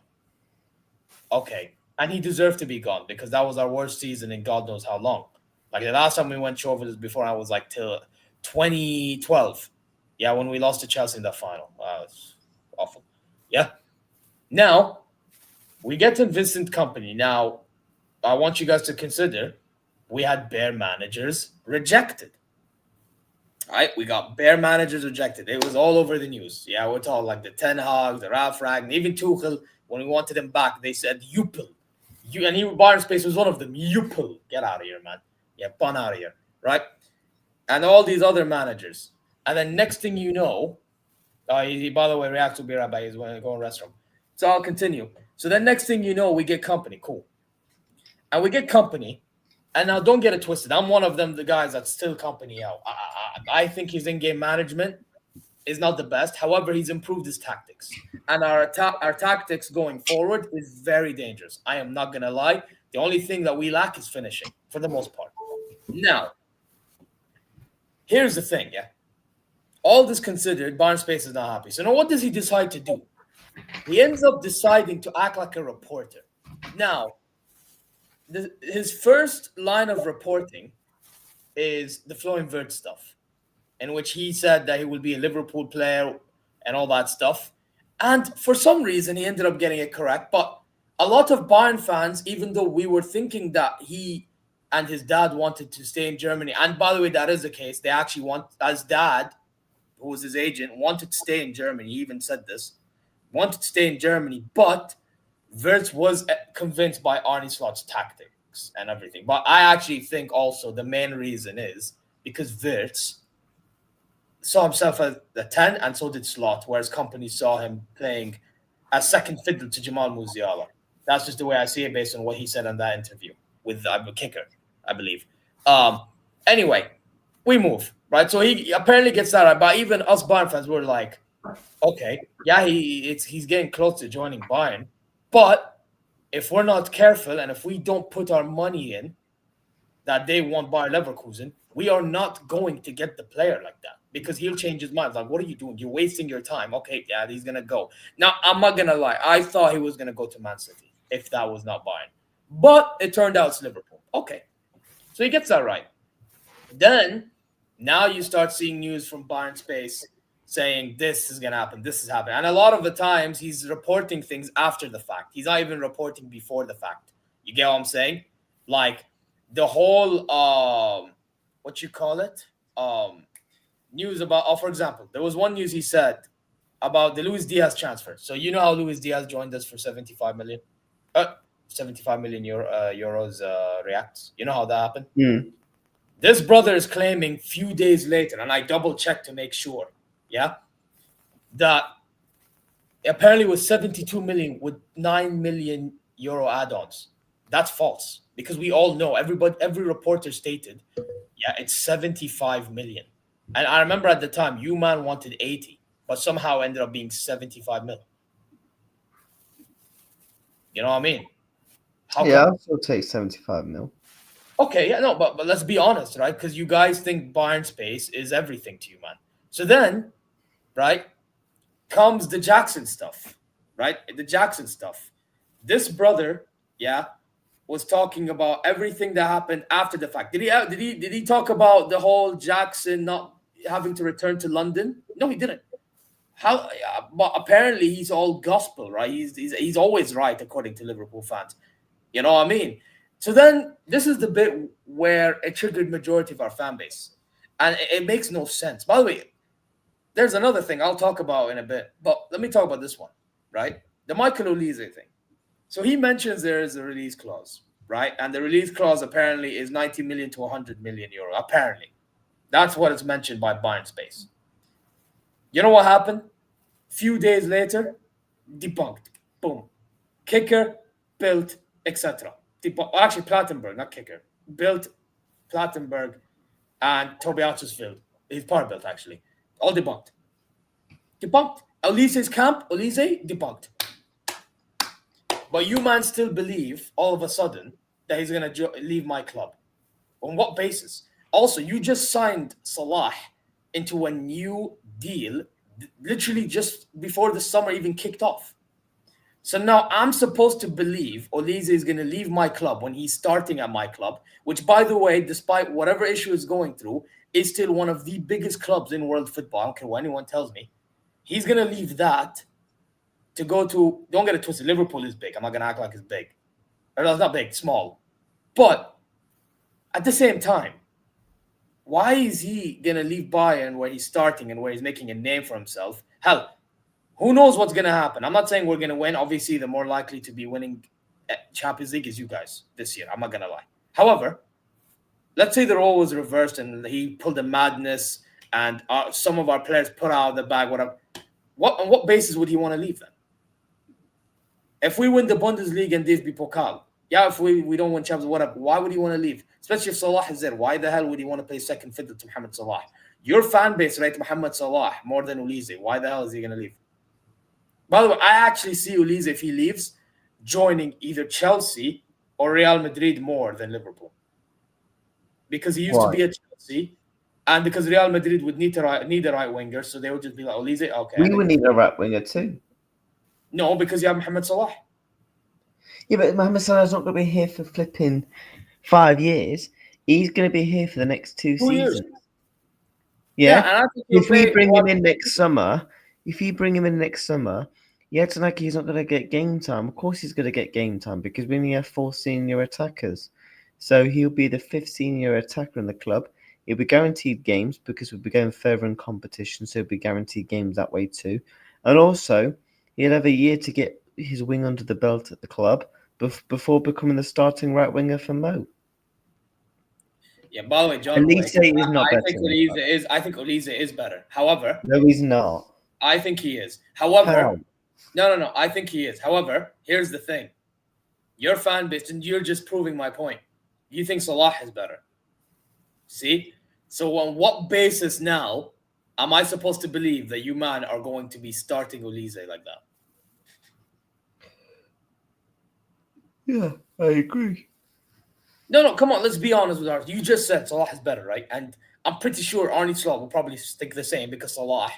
Okay. And he deserved to be gone because that was our worst season in God knows how long. Like the last time we went trophyless before, I was like till 2012. Yeah, when we lost to Chelsea in the final. It's awful. Yeah. Now, we get to Vincent Company. Now, I want you guys to consider we had bare managers rejected. Right? We got bare managers rejected. It was all over the news. Yeah, we're talking like the Ten Hag, the Ralf Ragnick, even Tuchel. When we wanted him back, they said Yupel. And even Bayern Space was one of them. Yupel. Get out of here, man. Yeah, bun out of here. Right? And all these other managers. And then next thing you know, by the way, React will be right back. He's going to go in the restroom. So I'll continue. So then next thing you know, we get Company. Cool. And we get Company. And now don't get it twisted. I'm one of them, the guys that's still Company out. I think his in-game management is not the best. However, he's improved his tactics. And our tactics going forward is very dangerous. I am not going to lie. The only thing that we lack is finishing, for the most part. Now, here's the thing, yeah. All this considered, Bayern Space is not happy. So now what does he decide to do? He ends up deciding to act like a reporter. Now, his first line of reporting is the Florian Wirtz stuff, in which he said that he will be a Liverpool player and all that stuff. And for some reason, he ended up getting it correct. But a lot of Bayern fans, even though we were thinking that he and his dad wanted to stay in Germany, and by the way, that is the case. They actually want, as dad, who was his agent, wanted to stay in Germany. He even said this, wanted to stay in Germany, but Wirtz was convinced by Arne Slot's tactics and everything. But I actually think also the main reason is because Wirtz saw himself as the 10, and so did Slot, whereas Company saw him playing as second fiddle to Jamal Musiala. That's just the way I see it based on what he said in that interview with the kicker, I believe. Anyway, we move, right? So he apparently gets that right, but even us Bayern fans were like, okay, yeah, he's getting close to joining Bayern, but if we're not careful and if we don't put our money in that they want Bayer Leverkusen, we are not going to get the player like that because he'll change his mind. Like, what are you doing? You're wasting your time. Okay, yeah, he's going to go. Now, I'm not going to lie. I thought he was going to go to Man City if that was not Bayern. But it turned out it's Liverpool. Okay. So he gets that right. Then, now you start seeing news from Bayern Space saying this is going to happen, this is happening. And a lot of the times, he's reporting things after the fact. He's not even reporting before the fact. You get what I'm saying? Like, the whole, news about, for example, there was one news he said about the Luis Diaz transfer. So you know how Luis Diaz joined us for 75 million euros reacts. You know how that happened? Mm. This brother is claiming few days later, and I double-checked to make sure, yeah, that apparently was 72 million with 9 million euro add-ons. That's false because we all know, every reporter stated, yeah, it's 75 million. And I remember at the time, U-Man wanted 80, but somehow ended up being 75 mil. You know what I mean? I'll still take 75 mil. Okay, yeah, no, but let's be honest, right? Because you guys think Bayern Space is everything to you, man. So then, right, comes the Jackson stuff, right? The Jackson stuff. This brother, yeah, was talking about everything that happened after the fact. Did he talk about the whole Jackson not having to return to London? No, he didn't. How? But apparently he's all gospel, right? He's always right according to Liverpool fans. You know what I mean? So then this is the bit where it triggered majority of our fan base, and it makes no sense. By the way, there's another thing I'll talk about in a bit, but let me talk about this one, right? The Michael Olise thing. So he mentions there is a release clause, right? And the release clause apparently is 90 million to 100 million euro. Apparently. That's what is mentioned by Bayern Space. You know what happened? Few days later, debunked. Boom. Kicker, built, etc. Actually, Plattenberg, not Kicker. Built, Plattenberg, and Tobias Field. He's part built, actually. All debunked. Debunked. Olise's camp, Olise, debunked. But you man still believe all of a sudden that he's going to leave my club. On what basis? Also, you just signed Salah into a new deal literally just before the summer even kicked off. So now I'm supposed to believe Olise is going to leave my club when he's starting at my club, which, by the way, despite whatever issue is going through, is still one of the biggest clubs in world football. I don't care what anyone tells me. He's going to leave that to go to, don't get it twisted, Liverpool is big. I'm not going to act like it's big. It's not big, small. But at the same time, why is he going to leave Bayern where he's starting and where he's making a name for himself? Hell, who knows what's going to happen? I'm not saying we're going to win. Obviously, the more likely to be winning Champions League is you guys this year. I'm not going to lie. However, let's say the role was reversed and he pulled a madness and some of our players put out of the bag, whatever. On what basis would he want to leave then? If we win the Bundesliga and DFB Pokal, yeah, if we don't win Champions, whatever, why would he want to leave? Especially if Salah is there. Why the hell would he want to play second fiddle to Mohamed Salah? Your fan base rate Mohamed Salah more than Olise. Why the hell is he going to leave? By the way, I actually see Olise, if he leaves, joining either Chelsea or Real Madrid more than Liverpool. Because he used to be at Chelsea, and because Real Madrid would need a right winger, so they would just be like, Olise, okay. We would need a right winger too. No, because you have Mohamed Salah. Yeah, but Mohamed Salah's not going to be here for flipping 5 years. He's going to be here for the next 2 seasons. Yeah, and I think if we bring him in next summer, yeah, it's like he's not going to get game time. Of course he's going to get game time because we only have 4 senior attackers. So he'll be the 5th senior attacker in the club. He'll be guaranteed games because we'll be going further in competition, so he'll be guaranteed games that way too. And also, he'll have a year to get his wing under the belt at the club before becoming the starting right winger for Mo. Yeah, by the way, John, Olise is not better. I think Olise is better. However, no, he's not. I think he is. However, no, I think he is. However, here's the thing: your fan base, and you're just proving my point. You think Salah is better. See, so on what basis now am I supposed to believe that you man are going to be starting Olise like that? Yeah, I agree. No, come on, let's be honest with ours. You just said Salah is better, right? And I'm pretty sure Arne Slot will probably think the same because Salah.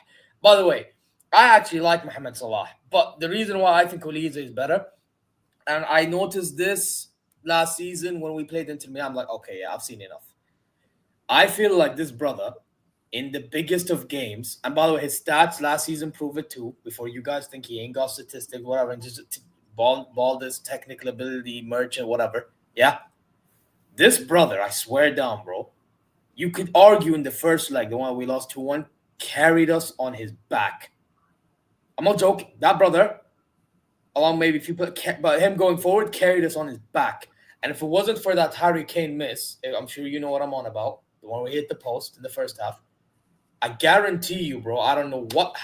By the way, I actually like Mohamed Salah, but the reason why I think Olise is better, and I noticed this last season when we played Inter Milan, I'm like, okay, yeah, I've seen enough. I feel like this brother, in the biggest of games, and by the way, his stats last season prove it too, before you guys think he ain't got statistics, whatever, and just ball this technical ability, merchant, whatever. Yeah. This brother, I swear down, bro, you could argue in the first leg, the one we lost 2-1, carried us on his back. I'm not joking. That brother, along maybe if you put, but him going forward, carried us on his back. And if it wasn't for that Harry Kane miss, I'm sure you know what I'm on about, the one we hit the post in the first half, I guarantee you, bro, I don't know what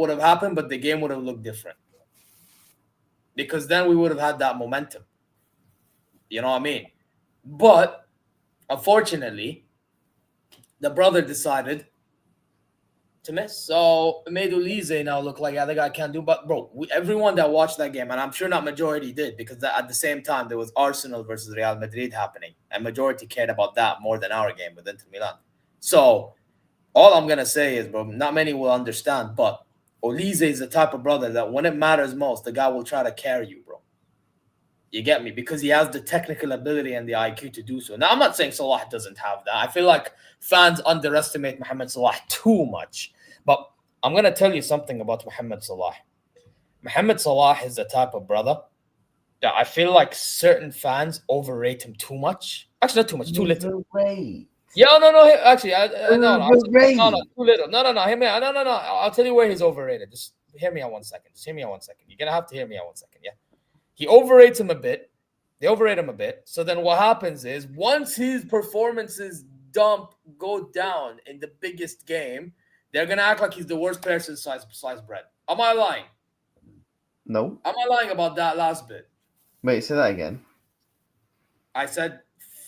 would have happened, but the game would have looked different. Because then we would have had that momentum. You know what I mean? But unfortunately, the brother decided to miss. So it made Olise now look like, yeah, the guy can't do. But, bro, everyone that watched that game, and I'm sure not majority did, because at the same time, there was Arsenal versus Real Madrid happening. And majority cared about that more than our game with Inter Milan. So all I'm going to say is, bro, not many will understand, but Olise is the type of brother that when it matters most, the guy will try to carry you, bro. You get me? Because he has the technical ability and the IQ to do so. Now, I'm not saying Salah doesn't have that. I feel like fans underestimate Mohamed Salah too much. But I'm going to tell you something about Mohamed Salah. Mohamed Salah is the type of brother that I feel like certain fans overrate him too much. Actually, not too much, too little. Yeah, no. Actually, no, too little. No. Hear me. No. I'll tell you where he's overrated. Just hear me out 1 second. You're gonna have to hear me out 1 second. Yeah, he overrates him a bit. They overrate him a bit. So then what happens is once his performances go down in the biggest game, they're gonna act like he's the worst player since sliced bread. Am I lying? No. Am I lying about that last bit? Wait, say that again. I said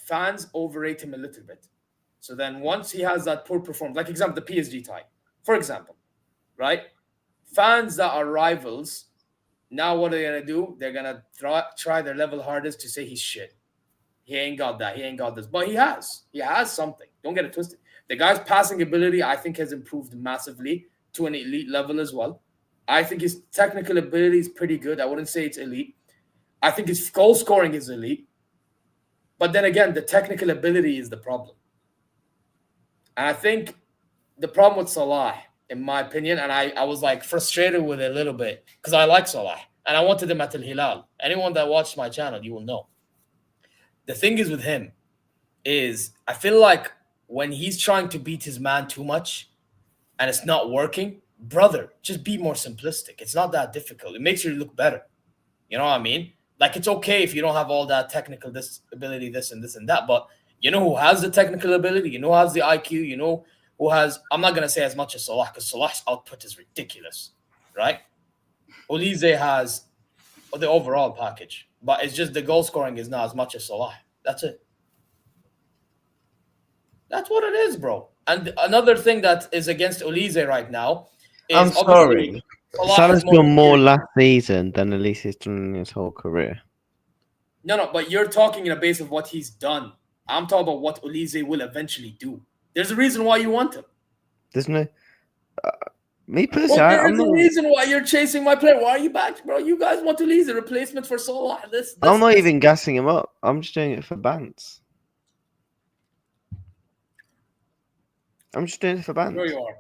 fans overrate him a little bit. So then once he has that poor performance, like example, the PSG tie, for example, right? Fans that are rivals, now what are they going to do? They're going to try their level hardest to say he's shit. He ain't got that. He ain't got this. But he has. He has something. Don't get it twisted. The guy's passing ability, I think, has improved massively to an elite level as well. I think his technical ability is pretty good. I wouldn't say it's elite. I think his goal scoring is elite. But then again, the technical ability is the problem. And I think the problem with Salah, in my opinion, and I was like frustrated with it a little bit because I like Salah and I wanted him at Al Hilal. Anyone that watched my channel, you will know. The thing is with him is I feel like when he's trying to beat his man too much and it's not working, brother, just be more simplistic. It's not that difficult. It makes you look better. You know what I mean? Like it's okay if you don't have all that technical this ability, this and that, but you know who has the technical ability? You know who has the IQ? You know who has? I'm not gonna say as much as Salah because Salah's output is ridiculous, right? Olise has the overall package, but it's just the goal scoring is not as much as Salah. That's it. That's what it is, bro. And another thing that is against Olise right now is I'm sorry. Salah's done more last season than Olise's done in his whole career. No, but you're talking in a base of what he's done. I'm talking about what Olise will eventually do. There's a reason why you want him. There's no... me personally, well, there's a reason why you're chasing my player. Why are you back, bro? You guys want Olise, a replacement for Salah. I'm not even gassing him up. I'm just doing it for bants. I'm just doing it for bants. Sure you are.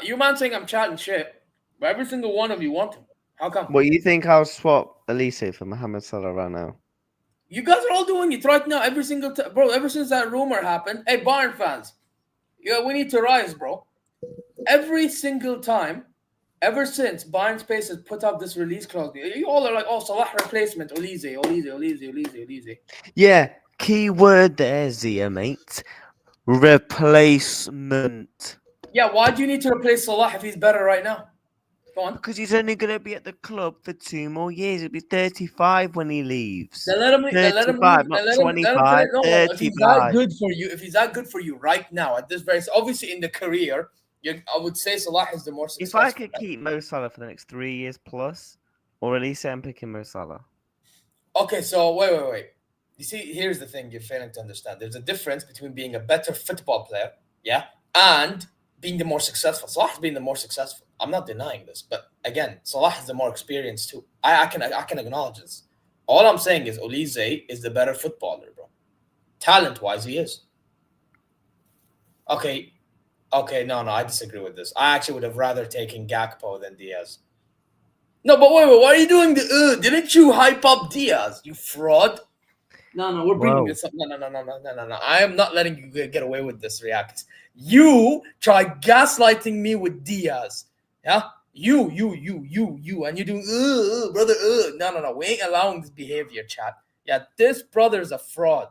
You man saying I'm chatting shit, but every single one of you want him. How come? Well, you think I'll swap Olise for Mohamed Salah right now? You guys are all doing it right now. Every single time, bro. Ever since that rumor happened, hey, Bayern fans, yeah, we need to rise, bro. Every single time, ever since Bayern Space has put up this release clause, you all are like, "Oh, Salah replacement, Olise." Yeah, keyword there, Zia, mate. Replacement. Yeah, why do you need to replace Salah if he's better right now? Go on. Because he's only going to be at the club for 2 more years. He'll be 35 when he leaves. Then let him leave. 35, not 25, 35. If he's that good for you right now, at this very obviously in the career, I would say Salah is the more successful. If I could keep Mo Salah for the next 3 years plus, or at least I'm picking Mo Salah. Okay, so wait. You see, here's the thing you're failing to understand. There's a difference between being a better football player, yeah, and being the more successful. Salah's being the more successful. I'm not denying this, but again, Salah has the more experience too. I can acknowledge this. All I'm saying is Olise is the better footballer, bro. Talent-wise, he is. Okay, no, I disagree with this. I actually would have rather taken Gakpo than Diaz. No, but wait, why are you doing the didn't you hype up Diaz, you fraud? No, we're bringing this up. No. I am not letting you get away with this, React. You try gaslighting me with Diaz. Yeah? You. And you're doing, brother, No. We ain't allowing this behavior, chat. Yeah, this brother's a fraud.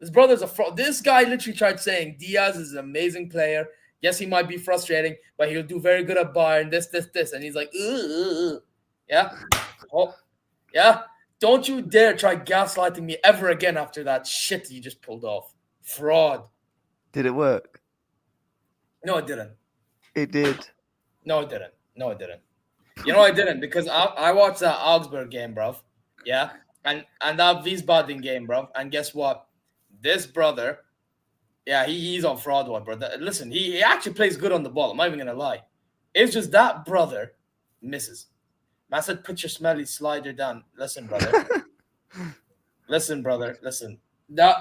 This guy literally tried saying Diaz is an amazing player. Yes, he might be frustrating, but he'll do very good at Bayern, this. And he's like, Yeah? Oh, yeah? Don't you dare try gaslighting me ever again after that shit you just pulled off. Fraud. Did it work? No, it didn't. It did. No, it didn't. You know, I didn't because I watched that Augsburg game, bro. Yeah? And that Wiesbaden game, bro. And guess what? This brother, yeah, he's on fraud one, brother. Listen, he actually plays good on the ball. I'm not even going to lie. It's just that brother misses. I said, put your smelly slider down. Listen, brother. Listen. That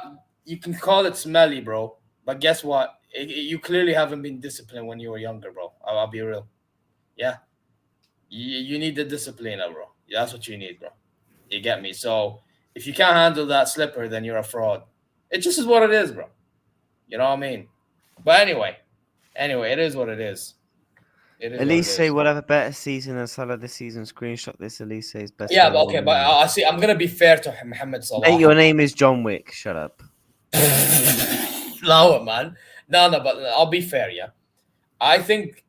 you can call it smelly, bro. But guess what? You clearly haven't been disciplined when you were younger, bro. I'll be real. Yeah. You need the discipline, bro. That's what you need, bro. You get me? So if you can't handle that slipper, then you're a fraud. It just is what it is, bro. You know what I mean? But anyway, it is what it is. Olise will have a better season than Salah this season. Screenshot this. Olise's best. Yeah, okay, but I see. I'm gonna be fair to Mohamed Salah. Mate, your name is John Wick. Shut up. No, man. No, but I'll be fair. Yeah, I think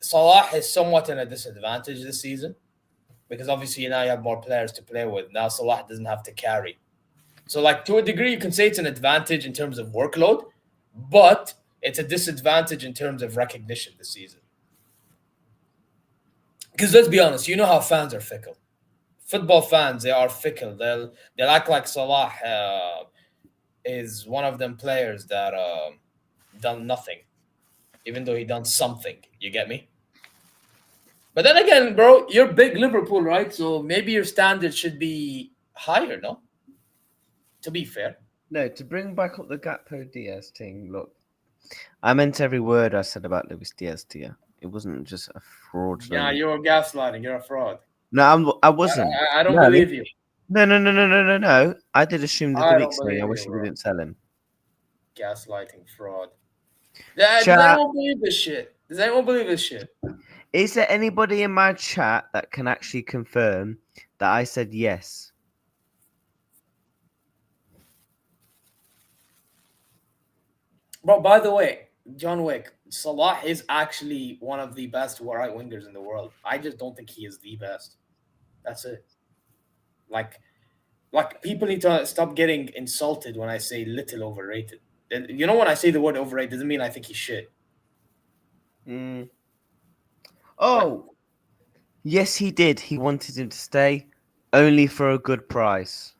Salah is somewhat in a disadvantage this season because obviously now you have more players to play with. Now Salah doesn't have to carry. So, like to a degree, you can say it's an advantage in terms of workload, but it's a disadvantage in terms of recognition this season. Because let's be honest, you know how fans are fickle. Football fans, they are fickle. They'll act like Salah is one of them players that done nothing, even though he done something. You get me? But then again, bro, you're big Liverpool, right? So maybe your standard should be higher, no? To be fair. No, to bring back up the Gakpo Diaz thing, look, I meant every word I said about Luis Diaz to you. It wasn't just a Yeah, fraudulent. you're gaslighting. You're a fraud. I wasn't. I don't No, believe you. no. I did assume the I week don't thing. I believe you, wish you bro. didn't tell him. Gaslighting fraud. Does Chat. anyone believe this shit? Does anyone believe this shit? Is there anybody in my chat that can actually confirm that I said yes? Bro, by the way, John Wick, Salah is actually one of the best right wingers in the world. I just don't think he is the best. That's it. Like people need to stop getting insulted when I say little overrated. You know, when I say the word overrated, doesn't mean I think he's shit. Mm. Oh, yes, he did. He wanted him to stay, only for a good price.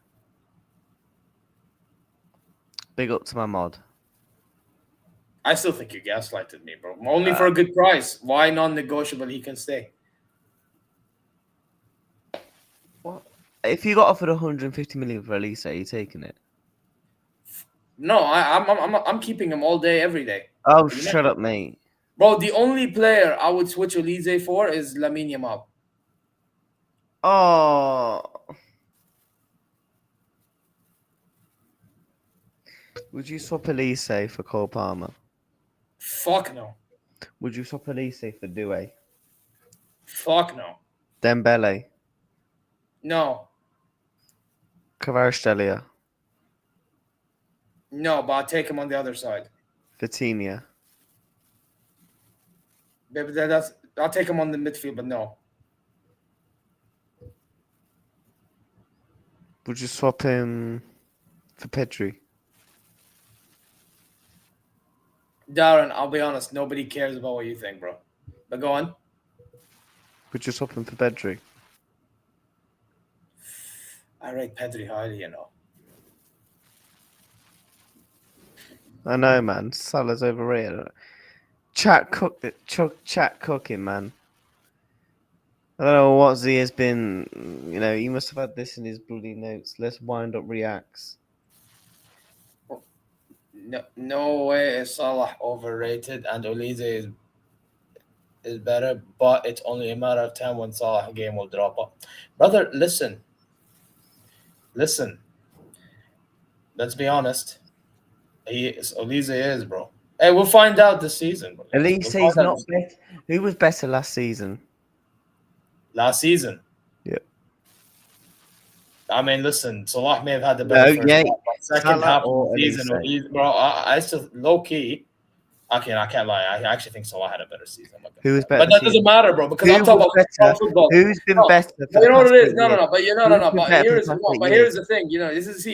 Big up to my mod. I still think you gaslighted me, bro. Only for a good price. Why non-negotiable? He can stay. What? If you got offered 150 million for Olise, are you taking it? No, I'm keeping him all day, every day. Oh, shut up, mate. Bro, the only player I would switch Olise for is Lamine Yamal. Oh. Would you swap Olise for Cole Palmer? Fuck no. Would you swap Olise for Doué? Fuck no. Dembele? No. Kvaratskhelia? No, but I'll take him on the other side. Vitinha? I'll take him on the midfield, but no. Would you swap him for Pedri? Darren, I'll be honest, nobody cares about what you think, bro. But go on. Would you swap him for Pedri? I rate Pedri highly, you know. I know, man. Salah's overrated. Chat cooked it. Chat cooking, man. I don't know what Z has been. You know, he must have had this in his bloody notes. Let's wind up reacts. No way is Salah overrated, and Olise is better, but it's only a matter of time when Salah game will drop up. Brother, listen. Let's be honest. Olise is, bro. Hey, we'll find out this season. Bro. Olise is not better. Who was better last season? Last season? Yeah. I mean, listen, Salah may have had the better first half, but second half of the season, bro, I still low-key, I can't lie. I actually think Salah had a better season. Who was better? But that doesn't matter, bro, because I'm talking about football. Who's been better? But you know what it is? No. But here's the thing. You know,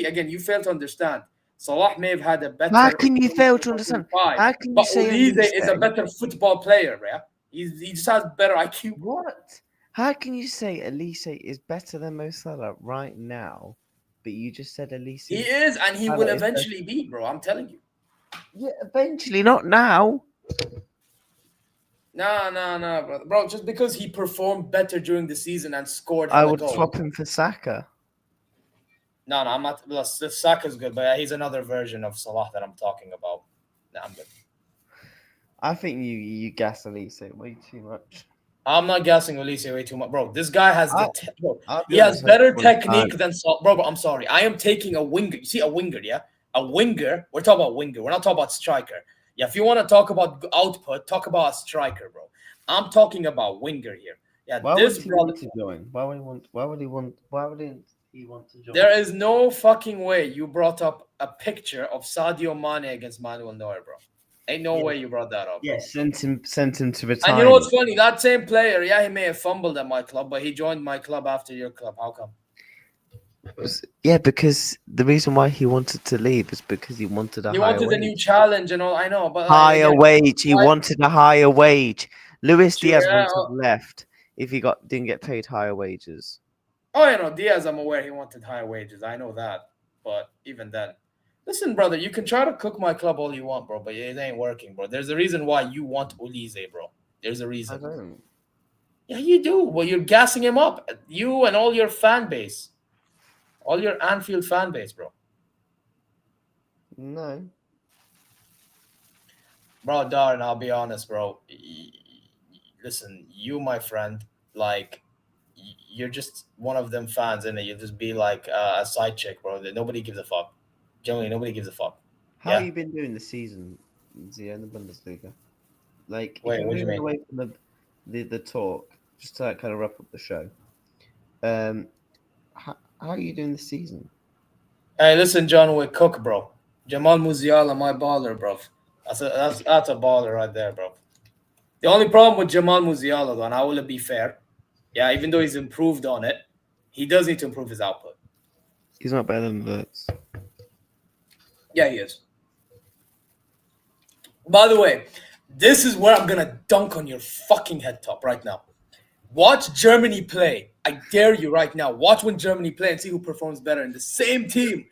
again, you fail to understand. Salah may have had a better. How can you fail to understand? How can you say Olise is a better football player, yeah? He just has better IQ. What? How can you say Olise is better than Mo Salah right now, but you just said Olise? He is, and he will eventually be, bro. I'm telling you. Yeah, eventually, not now. No, bro. Just because he performed better during the season and scored, I would swap him for Saka. No, I'm not. Well, Saka's good, but he's another version of Salah that I'm talking about. No, I'm good. I think you gas Olise way too much. I'm not gassing Olise way too much, bro. This guy has he has better technique than bro. I'm sorry. I am taking a winger. You see a winger, yeah? A winger. We're talking about winger. We're not talking about striker. Yeah, if you want to talk about output, talk about a striker, bro. I'm talking about winger here. Yeah, why would he want to join? Why would he want to join? There is no fucking way you brought up a picture of Sadio Mane against Manuel Neuer, bro. Ain't no way you brought that up. Yeah, sent him to retire. And you know what's funny? That same player, yeah, he may have fumbled at my club, but he joined my club after your club. How come? Yeah, because the reason why he wanted to leave is because he wanted a new challenge and all. I know, but higher wage. He wanted a higher wage. Luis Diaz would have left if he didn't get paid higher wages. Oh, you know, Diaz, I'm aware he wanted higher wages. I know that, but even then. Listen, brother, you can try to cook my club all you want, bro, but it ain't working, bro. There's a reason why you want Olise, bro. There's a reason. I don't. Yeah, you do. Well, you're gassing him up. You and all your fan base. All your Anfield fan base, bro. No. Bro, Darren, I'll be honest, bro. Listen, you, my friend, like, you're just one of them fans, and you'll just be like a side chick, bro. That nobody gives a fuck. Generally, nobody gives a fuck. How Yeah. you been doing this season, Zia, in the Bundesliga? Like, if Wait, you're what do you moving mean? away from the talk, just to kind of wrap up the show, um, how are you doing this season? Hey, listen, John Wick Cook, bro. Jamal Musiala, my baller, bro. That's a baller right there, bro. The only problem with Jamal Musiala, though, and I will be fair, yeah, even though he's improved on it, he does need to improve his output. He's not better than Verts. Yeah, he is. By the way, this is where I'm gonna dunk on your fucking head top right now. Watch Germany play. I dare you right now. Watch when Germany play and see who performs better in the same team.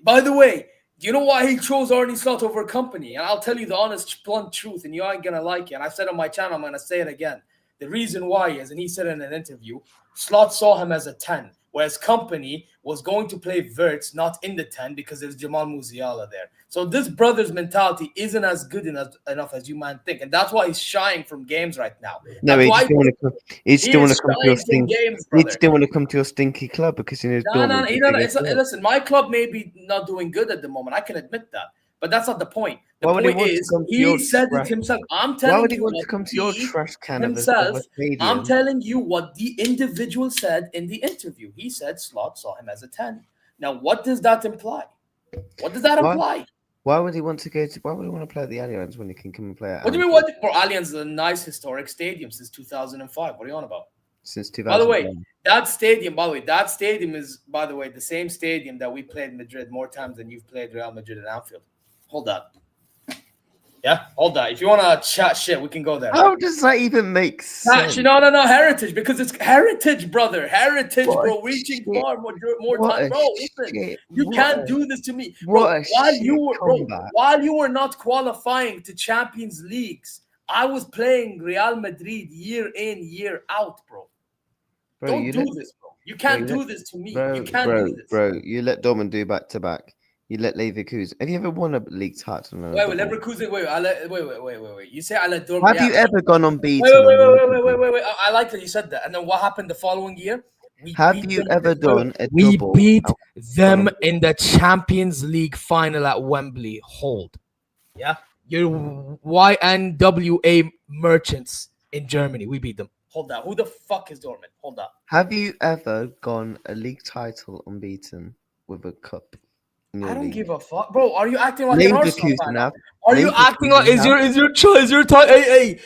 By the way, do you know why he chose Arne Slot over Company? And I'll tell you the honest, blunt truth, and you ain't gonna like it. And I said on my channel, I'm gonna say it again. The reason why is, and he said in an interview, Slot saw him as a 10, whereas Company was going to play Verts not in the 10 because there's Jamal Musiala there. So this brother's mentality isn't as good enough as you might think, and that's why he's shying from games right now. No, That's he why just didn't want to come. He just he didn't want is to come to your shying from stink. games, He brother. just didn't want to come to your stinky club because he knows No, Dortmund's a no. bigger club. Listen, my club may be not doing good at the moment. I can admit that, but that's not the point. The Why would he point want to is, come to he your said it trash? himself. I'm Why telling would he you want what to come to your he trash can himself. of a I'm stadium? telling you what the individual said in the interview. He said Slot saw him as a 10. Now, what does that imply? What does that Why? imply? Why would he want to go to? Why would he want to play at the Allianz when he can come and play at What do you mean? Anfield What? Bro, Allianz is a nice historic stadium since 2005. What are you on about? since By the way, 2001? that stadium, is, by the way, the same stadium that we played Madrid more times than you've played Real Madrid at Anfield. Hold that. Yeah, hold that. If you want to chat shit, we can go there. How does that even make sense? No, heritage, because it's heritage, brother. Heritage, What a bro. Reaching shit! far more What time. a Bro, listen. shit! You What can't a do this to me. what Bro, a shit comeback! while you were not qualifying to Champions Leagues, I was playing Real Madrid year in, year out, bro. Bro, Don't you do let this, bro. You can't bro, do this to me. bro, You can't bro, do this. bro, you let Dortmund do back to back. You let Leverkusen. Have you ever won a league title? Wait, Leverkusen. Wait. You say I let Dortmund. Have Yeah. you ever gone Wait, unbeaten on Leverkusen? wait. I like that you said that. And then what happened the following year? We Have beat you them. ever done a We double? beat and gone them unbeaten? in the Champions League final at Wembley. Hold. Yeah. Your YNWA merchants in Germany. We beat them. Hold that. Who the fuck is Dortmund? Hold that. Have you ever gone a league title unbeaten with a cup in your I don't league? give a fuck, bro. Are you acting like an Arsenal fan Leverkusen now? have. Are you acting like is your time? Hey!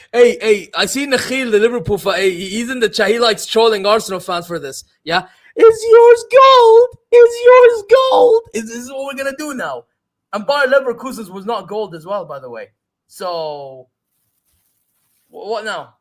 I see Nakhil, the Liverpool fan. Hey, he's in the chat. He likes trolling Arsenal fans for this. Yeah, is yours gold? Is yours gold? Is this what we're gonna do now? And Bayer Leverkusen's was not gold as well, by the way. So what now?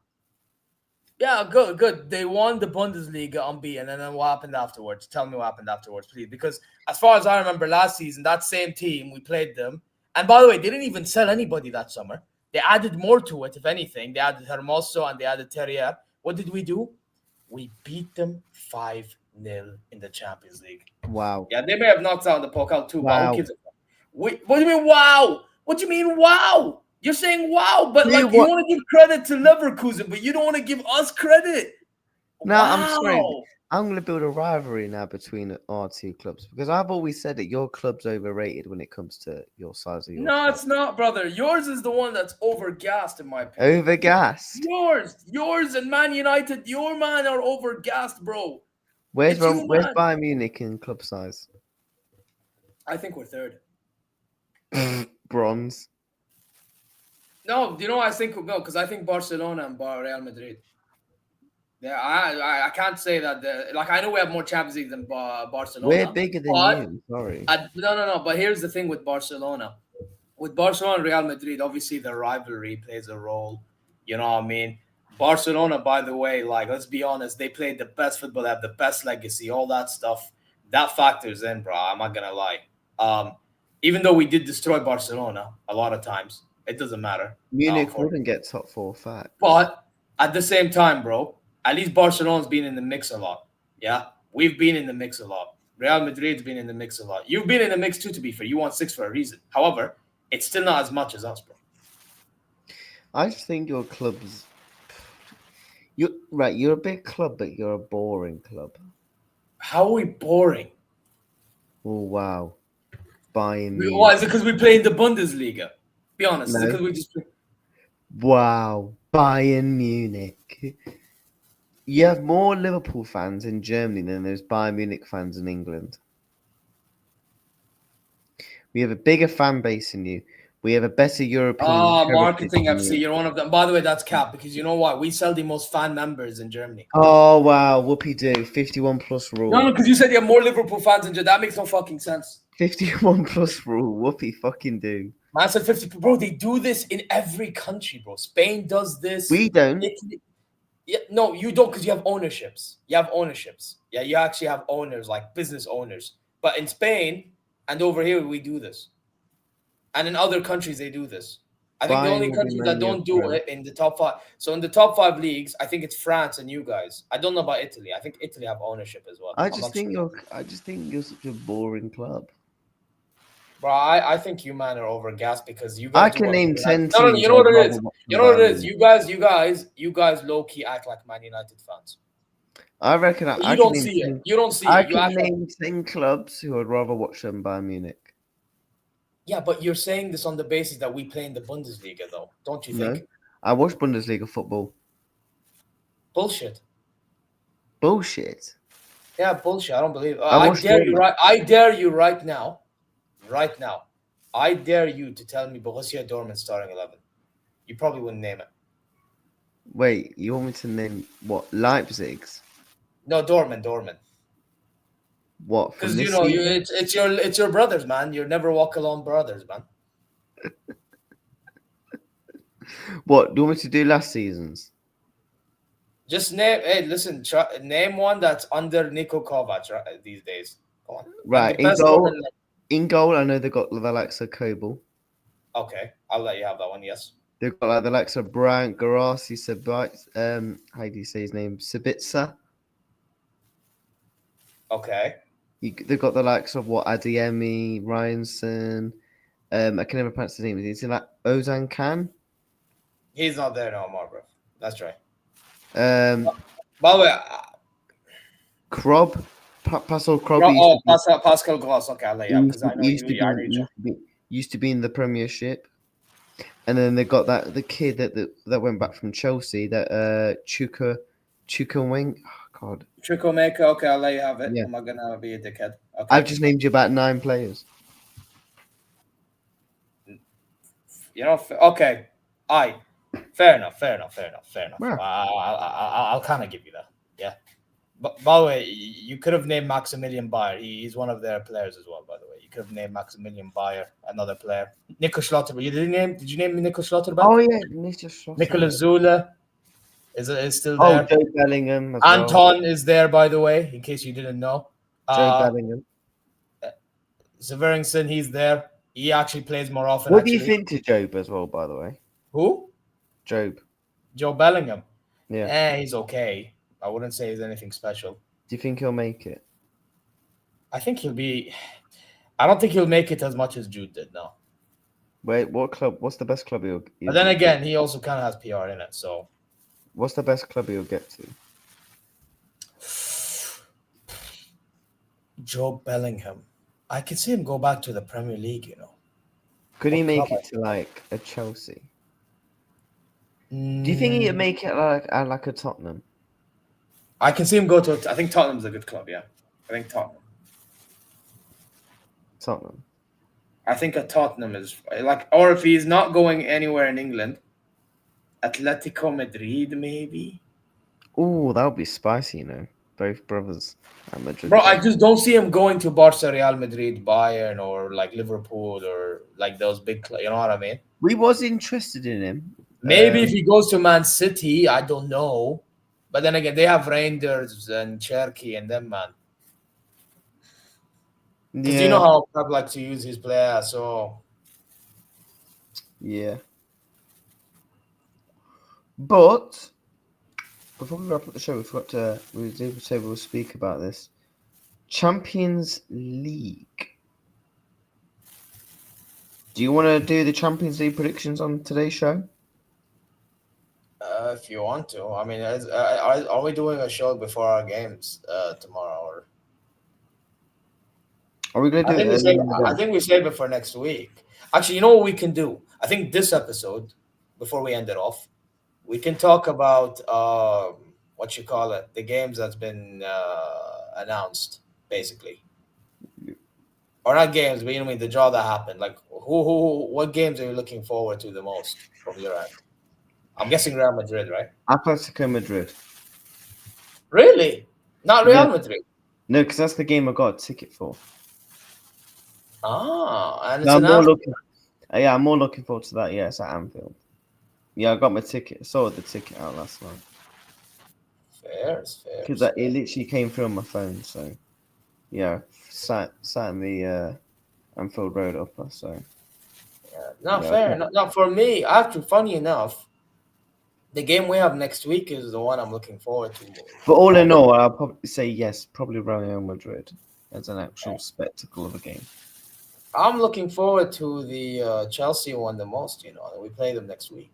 Yeah, good. They won the Bundesliga unbeaten, and then what happened afterwards? Tell me what happened afterwards, please. Because as far as I remember, last season, that same team, we played them. And by the way, they didn't even sell anybody that summer. They added more to it, if anything. They added Hermoso and they added Terrier. What did we do? We beat them 5-0 in the Champions League. Wow. Yeah, they may have knocked out the Pokal too, but Wow. who gives a fuck? What do you mean, wow? What do you mean, wow? You're saying wow, but like you want to give credit to Leverkusen, but you don't want to give us credit. No, wow. I'm sorry. I'm going to build a rivalry now between our two clubs because I've always said that your club's overrated when it comes to your size of your club. It's not, brother. Yours is the one that's overgassed, in my opinion. Overgassed? Yours and Man United, your man are overgassed, bro. Where's Bayern Munich in club size? I think we're third. Bronze. No, do you know what I think we'll go? Because I think Barcelona and Real Madrid. Yeah, I can't say that. I know we have more Champions League than Barcelona. We're bigger than you. Sorry. No. But here's the thing with Barcelona. With Barcelona and Real Madrid, obviously the rivalry plays a role. You know what I mean? Barcelona, by the way, let's be honest, they played the best football, they have the best legacy, all that stuff. That factors in, bro. I'm not gonna lie. Even though we did destroy Barcelona a lot of times, it doesn't matter. Munich wouldn't get top 4 fact. But at the same time, bro, At least Barcelona's been in the mix a lot. Yeah, we've been in the mix a lot. Real Madrid's been in the mix a lot. You've been in the mix too, to be fair. You won 6 for a reason. However, it's still not as much as us, bro. I just think your club's. You're a big club, but you're a boring club. How are we boring? Oh wow, Bayern Munich. Why is it because we play in the Bundesliga? Be honest, is it No. because we just play? Wow, Bayern Munich. You have more Liverpool fans in Germany than there's Bayern Munich fans in England. We have a bigger fan base than you. We have a better European. Marketing than FC, you're one of them. By the way, that's cap because you know what? We sell the most fan members in Germany. Oh wow, whoopee do 51 plus rule. No, because you said you have more Liverpool fans in Germany. That makes no fucking sense. 51 plus rule, whoopee fucking do. Man said 50, bro. They do this in every country, bro. Spain does this. We don't. Italy. Yeah, no, you don't because you have ownerships. You have ownerships. Yeah, you actually have owners, like business owners. But in Spain and over here, we do this. And in other countries, they do this. I think the only countries that don't do it in the top 5. So in the top 5 leagues, I think it's France and you guys. I don't know about Italy. I think Italy have ownership as well. I just think you're such a boring club. Bro, I think you man are overgassed because you guys. I can name 10 teams. No, you know what it is. You know what it is. You guys low key act like Man United fans. I reckon. You don't see it. You don't see it. I can name 10 clubs who I'd rather watch than Bayern Munich. Yeah, but you're saying this on the basis that we play in the Bundesliga, though, don't you think? No, I watch Bundesliga football. Bullshit. Bullshit. Yeah, bullshit. I don't believe it. I dare you right now. Right now, I dare you to tell me Borussia Dortmund starting 11. You probably wouldn't name it. Wait, you want me to name what? Leipzig's? No, Dortmund. What? Because you know, it's your brothers, man. You're never walk alone brothers, man. What do you want me to do last season's? Just name. Hey, listen. Name one that's under Niko Kovac these days. Go on. Right, in goal, I know they've got the likes of Kobel. Okay, I'll let you have that one. Yes. They've got like the likes of Brian Garasi, how do you say his name? Sabitzer. Okay. They've got the likes of Adeyemi, Ryanson. I can never pronounce his name. Is it like Ozan Khan? He's not there no more, bro. That's right. By the way, Krob, Pascal Krob. Pascal Gross. Okay, I'll let you because I know used to be in the Premiership, and then they got the kid that went back from Chelsea, that Chukwuemeka. Oh, God. Chukwuemeka. Okay, I'll let you have it. Yeah. I'm not gonna be a dickhead. Okay. I've just named you about 9 players. You know. Okay. Fair enough. Yeah. I'll kind of give you that. Yeah. But by the way, you could have named Maximilian Bayer. He's one of their players as well. By the way, you could have named Maximilian Bayer, another player. Nico Schlotterbeck. Did you name Nico Schlotterbeck? Oh yeah, Nico Schlotterbeck. Nicolas Zula is still there. Oh, Joe Bellingham. Anton is there, by the way, in case you didn't know. Joe Bellingham. Severinson, he's there. He actually plays more often. What do you think to Job as well, by the way? Who? Joe Bellingham. Yeah. He's okay. I wouldn't say he's anything special. Do you think he'll make it? I think he'll be. I don't think he'll make it as much as Jude did. No. Wait, what club? What's the best club he'll? But then again, he also kind of has PR in it. So. What's the best club he'll get to? Joe Bellingham. I could see him go back to the Premier League. You know. Could he make it to like a Chelsea? Do you think he'd make it like a Tottenham? I can see him go to. I think Tottenham's a good club. Yeah, I think Tottenham. I think a Tottenham is like, or if he's not going anywhere in England, Atletico Madrid maybe. Oh, that would be spicy, you know. Both brothers at Madrid. Bro, I just don't see him going to Barca, Real Madrid, Bayern, or like Liverpool, or like those big clubs. You know what I mean? We was interested in him. Maybe if he goes to Man City, I don't know. But then again, they have Rangers and Cherky and them, man. Because you know how Pep likes to use his players, so. Yeah. But before we wrap up the show, we did say we'll speak about this. Champions League. Do you want to do the Champions League predictions on today's show? If you want to, I mean, are we doing a show before our games tomorrow? Or Are we going to do it early in the I day? think we save it for next week. Actually, you know what we can do? I think this episode, before we end it off, we can talk about what you call it, the games that's been announced, basically, or not games, but you know what I mean, the draw that happened. Like, what games are you looking forward to the most from your end? I'm guessing Real Madrid, right? Atletico Madrid. Really? Not Yeah. Real Madrid. No, because that's the game I got a ticket for. Ah, and it's No, an I'm more looking forward to that. Yeah, it's at Anfield. Yeah, I got my ticket. Saw the ticket out last night. fair. Because it literally came through on my phone. So, yeah, sat in the Anfield Road upper. So, Not yeah, fair. okay. Not for me. Actually, funny enough, the game we have next week is the one I'm looking forward to. But all in all, I'll probably say yes, probably Real Madrid as an actual spectacle of a game. I'm looking forward to the Chelsea one the most. You know, we play them next week.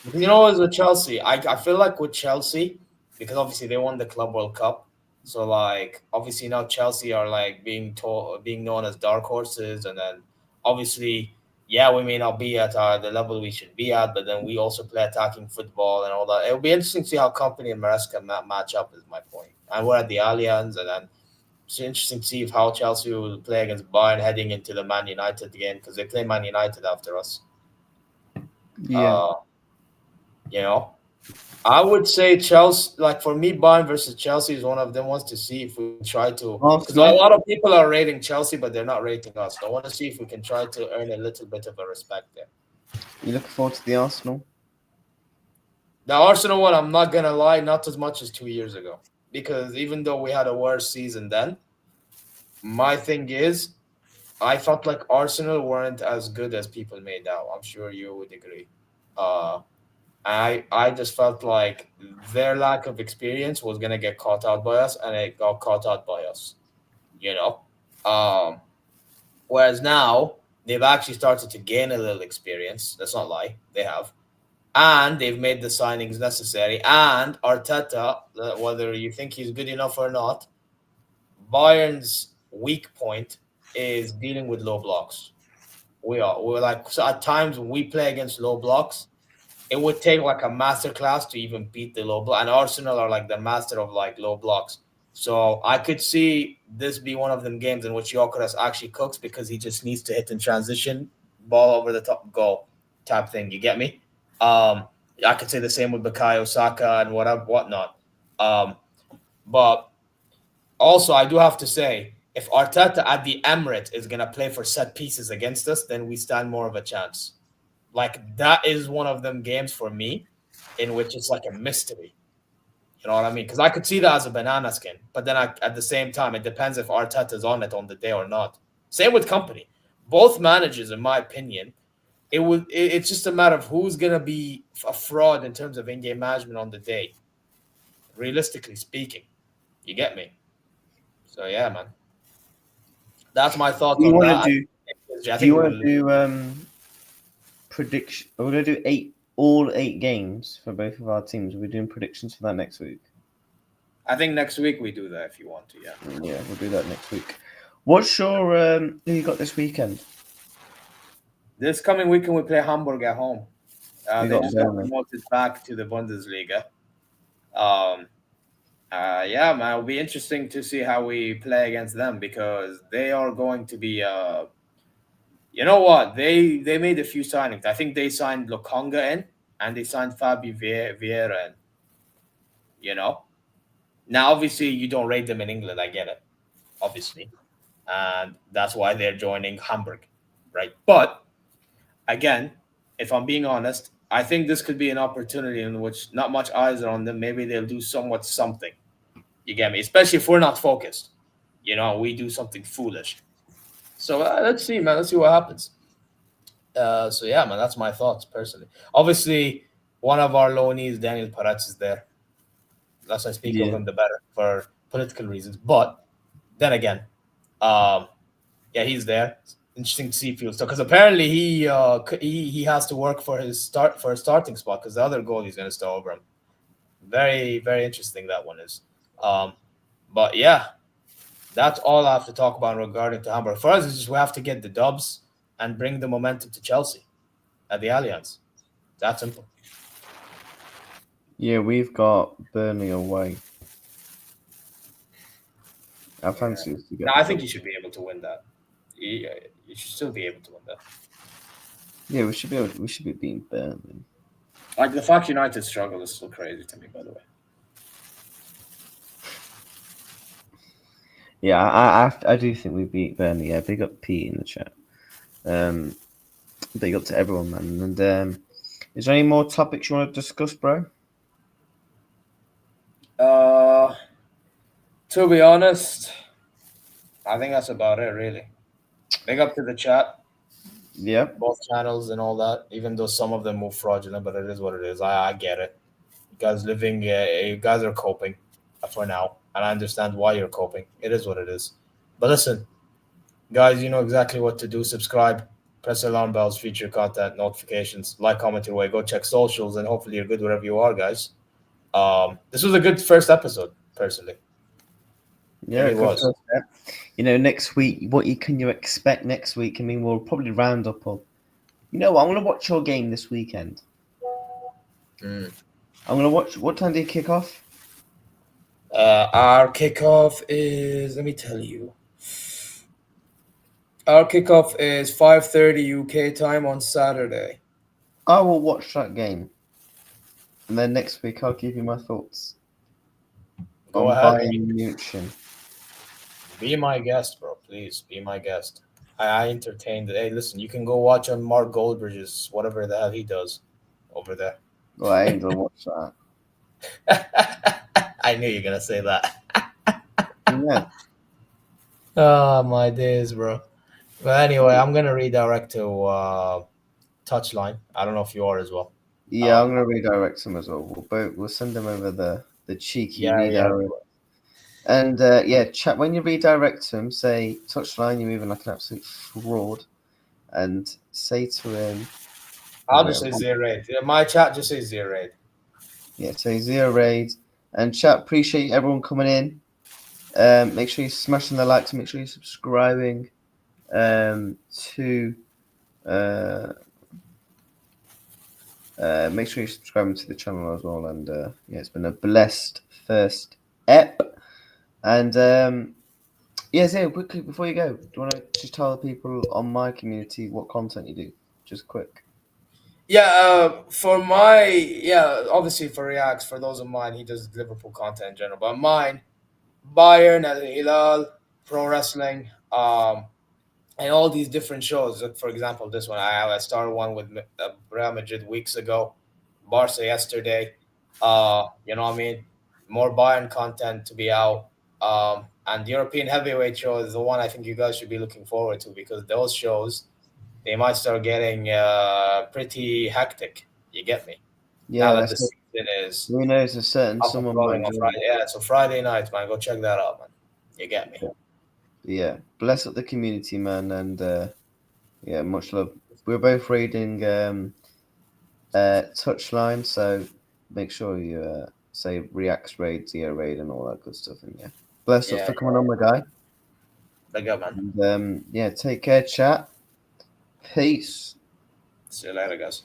Because you know, as with Chelsea, I feel like with Chelsea, because obviously they won the Club World Cup, so like obviously now Chelsea are like being known as dark horses, and then obviously, yeah, we may not be at the level we should be at, but then we also play attacking football and all that. It'll be interesting to see how Company and Maresca match up. Is my point. And we're at the Allianz, and then it's interesting to see how Chelsea will play against Bayern heading into the Man United game because they play Man United after us. Yeah. You know, I would say Chelsea, like for me, Bayern versus Chelsea is one of them ones to see if we try to, because a lot of people are rating Chelsea, but they're not rating us. So I want to see if we can try to earn a little bit of a respect there. You looking forward to the Arsenal? The Arsenal one, I'm not going to lie, not as much as 2 years ago. Because even though we had a worse season then, my thing is, I felt like Arsenal weren't as good as people made out. I'm sure you would agree. I just felt like their lack of experience was gonna get caught out by us, and it got caught out by us. You know, whereas now they've actually started to gain a little experience. Let's not lie, they have, and they've made the signings necessary. And Arteta, whether you think he's good enough or not, Bayern's weak point is dealing with low blocks. We're like, so at times when we play against low blocks, it would take like a master class to even beat the low block. And Arsenal are like the master of like low blocks. So I could see this be one of them games in which Gyökeres actually cooks because he just needs to hit in transition, ball over the top, goal type thing. You get me? I could say the same with Bukayo Saka and whatnot. But also, I do have to say, if Arteta at the Emirates is going to play for set pieces against us, then we stand more of a chance. Like, that is one of them games for me in which it's like a mystery. You know what I mean? Because I could see that as a banana skin. But then at the same time, it depends if Arteta's on it on the day or not. Same with Company. Both managers, in my opinion, it's just a matter of who's going to be a fraud in terms of in-game management on the day. Realistically speaking. You get me? So, yeah, man. That's my thoughts on that. Do you want to do prediction? We're going to do all 8 games for both of our teams. We're doing predictions for that next week. I think next week we do that if you want to, yeah. Yeah, we'll do that next week. What's your who you got this weekend? This coming weekend we play Hamburg at home. They just got promoted back to the Bundesliga. Yeah, man, it'll be interesting to see how we play against them because they are going to be. You know what? They made a few signings. I think they signed Lokonga in, and they signed Fabio Vieira in. You know, now obviously you don't rate them in England. I get it, obviously, and that's why they're joining Hamburg, right? But again, if I'm being honest, I think this could be an opportunity in which not much eyes are on them. Maybe they'll do something. You get me? Especially if we're not focused. You know, we do something foolish. So let's see, man. Let's see what happens. So yeah, man, that's my thoughts personally. Obviously, one of our loanees, Daniel Peretz, is there. Less I speak of him, the better for political reasons. But then again, yeah, he's there. Interesting to see field stuff because apparently he has to work for a starting spot because the other goalie's going to start over him. Very very interesting that one is. But yeah, that's all I have to talk about regarding to Hamburg. For us, it's just we have to get the dubs and bring the momentum to Chelsea at the Allianz. That simple. Yeah, we've got Burnley away. I fancy us to get. No, I think you should be able to win that. You should still be able to win that. Yeah, we should be able. We should be beating Burnley. Like the fact United struggle is so crazy to me, by the way. Yeah, I do think we beat Burnley. Yeah, big up Pete in the chat. Big up to everyone, man. And is there any more topics you want to discuss, bro? To be honest, I think that's about it, really. Big up to the chat. Yeah. Both channels and all that, even though some of them move fraudulent, but it is what it is. I get it. You guys you guys are coping for now, and I understand why you're coping. It is what it is. But listen, guys, you know exactly what to do. Subscribe, press alarm bells, feature content, notifications, like, comment your way, go check socials, and hopefully you're good wherever you are, guys. This was a good first episode, personally. Yeah, it was. You know, next week, can you expect next week? I mean, we'll probably round up. You know what? I'm gonna watch your game this weekend. I'm gonna watch. What time do you kick off? Our kickoff is. Let me tell you. Our kickoff is 5:30 UK time on Saturday. I will watch that game, and then next week I'll give you my thoughts. Go ahead. Bayern Munich. Be my guest, bro. Please be my guest. I entertained it. Hey, listen, you can go watch on Mark Goldbridge's whatever the hell he does over there. Well, I ain't gonna watch that. I knew you were gonna say that. Yeah. Oh my days, bro. But anyway, I'm gonna redirect to Touchline. I don't know if you are as well. Yeah, I'm gonna redirect him as well. We'll send him over the cheeky redirect. And chat when you redirect him, say Touchline, you're moving like an absolute fraud, and say to him. I'll just say 0 raid. My chat just says 0 raid. Yeah, say 0 raid. And chat, appreciate everyone coming in. Make sure you're smashing the likes. Make sure you're subscribing to. Make sure you're subscribing to the channel as well. And it's been a blessed first ep. And Zia, quickly before you go, do you want to just tell the people on my community what content you do? Just quick. Yeah, obviously for Reacts, for those of mine, he does Liverpool content in general. But mine, Bayern, Al Hilal, pro wrestling, and all these different shows. Like, for example, this one, I started one with Real Madrid weeks ago, Barca yesterday. You know what I mean? More Bayern content to be out. And the European heavyweight show is the one I think you guys should be looking forward to because those shows, they might start getting pretty hectic. You get me? Yeah, now that the season is. Who knows? A certain someone might on Friday. Yeah, so Friday night, man, go check that out, man. You get me? Yeah, bless up the community, man, and much love. We're both raiding Touchline, so make sure you say Reacts raid, Zia raid, and all that good stuff. And bless up for coming on, my guy. Big up, man. And take care, chat. Peace. See you later, guys.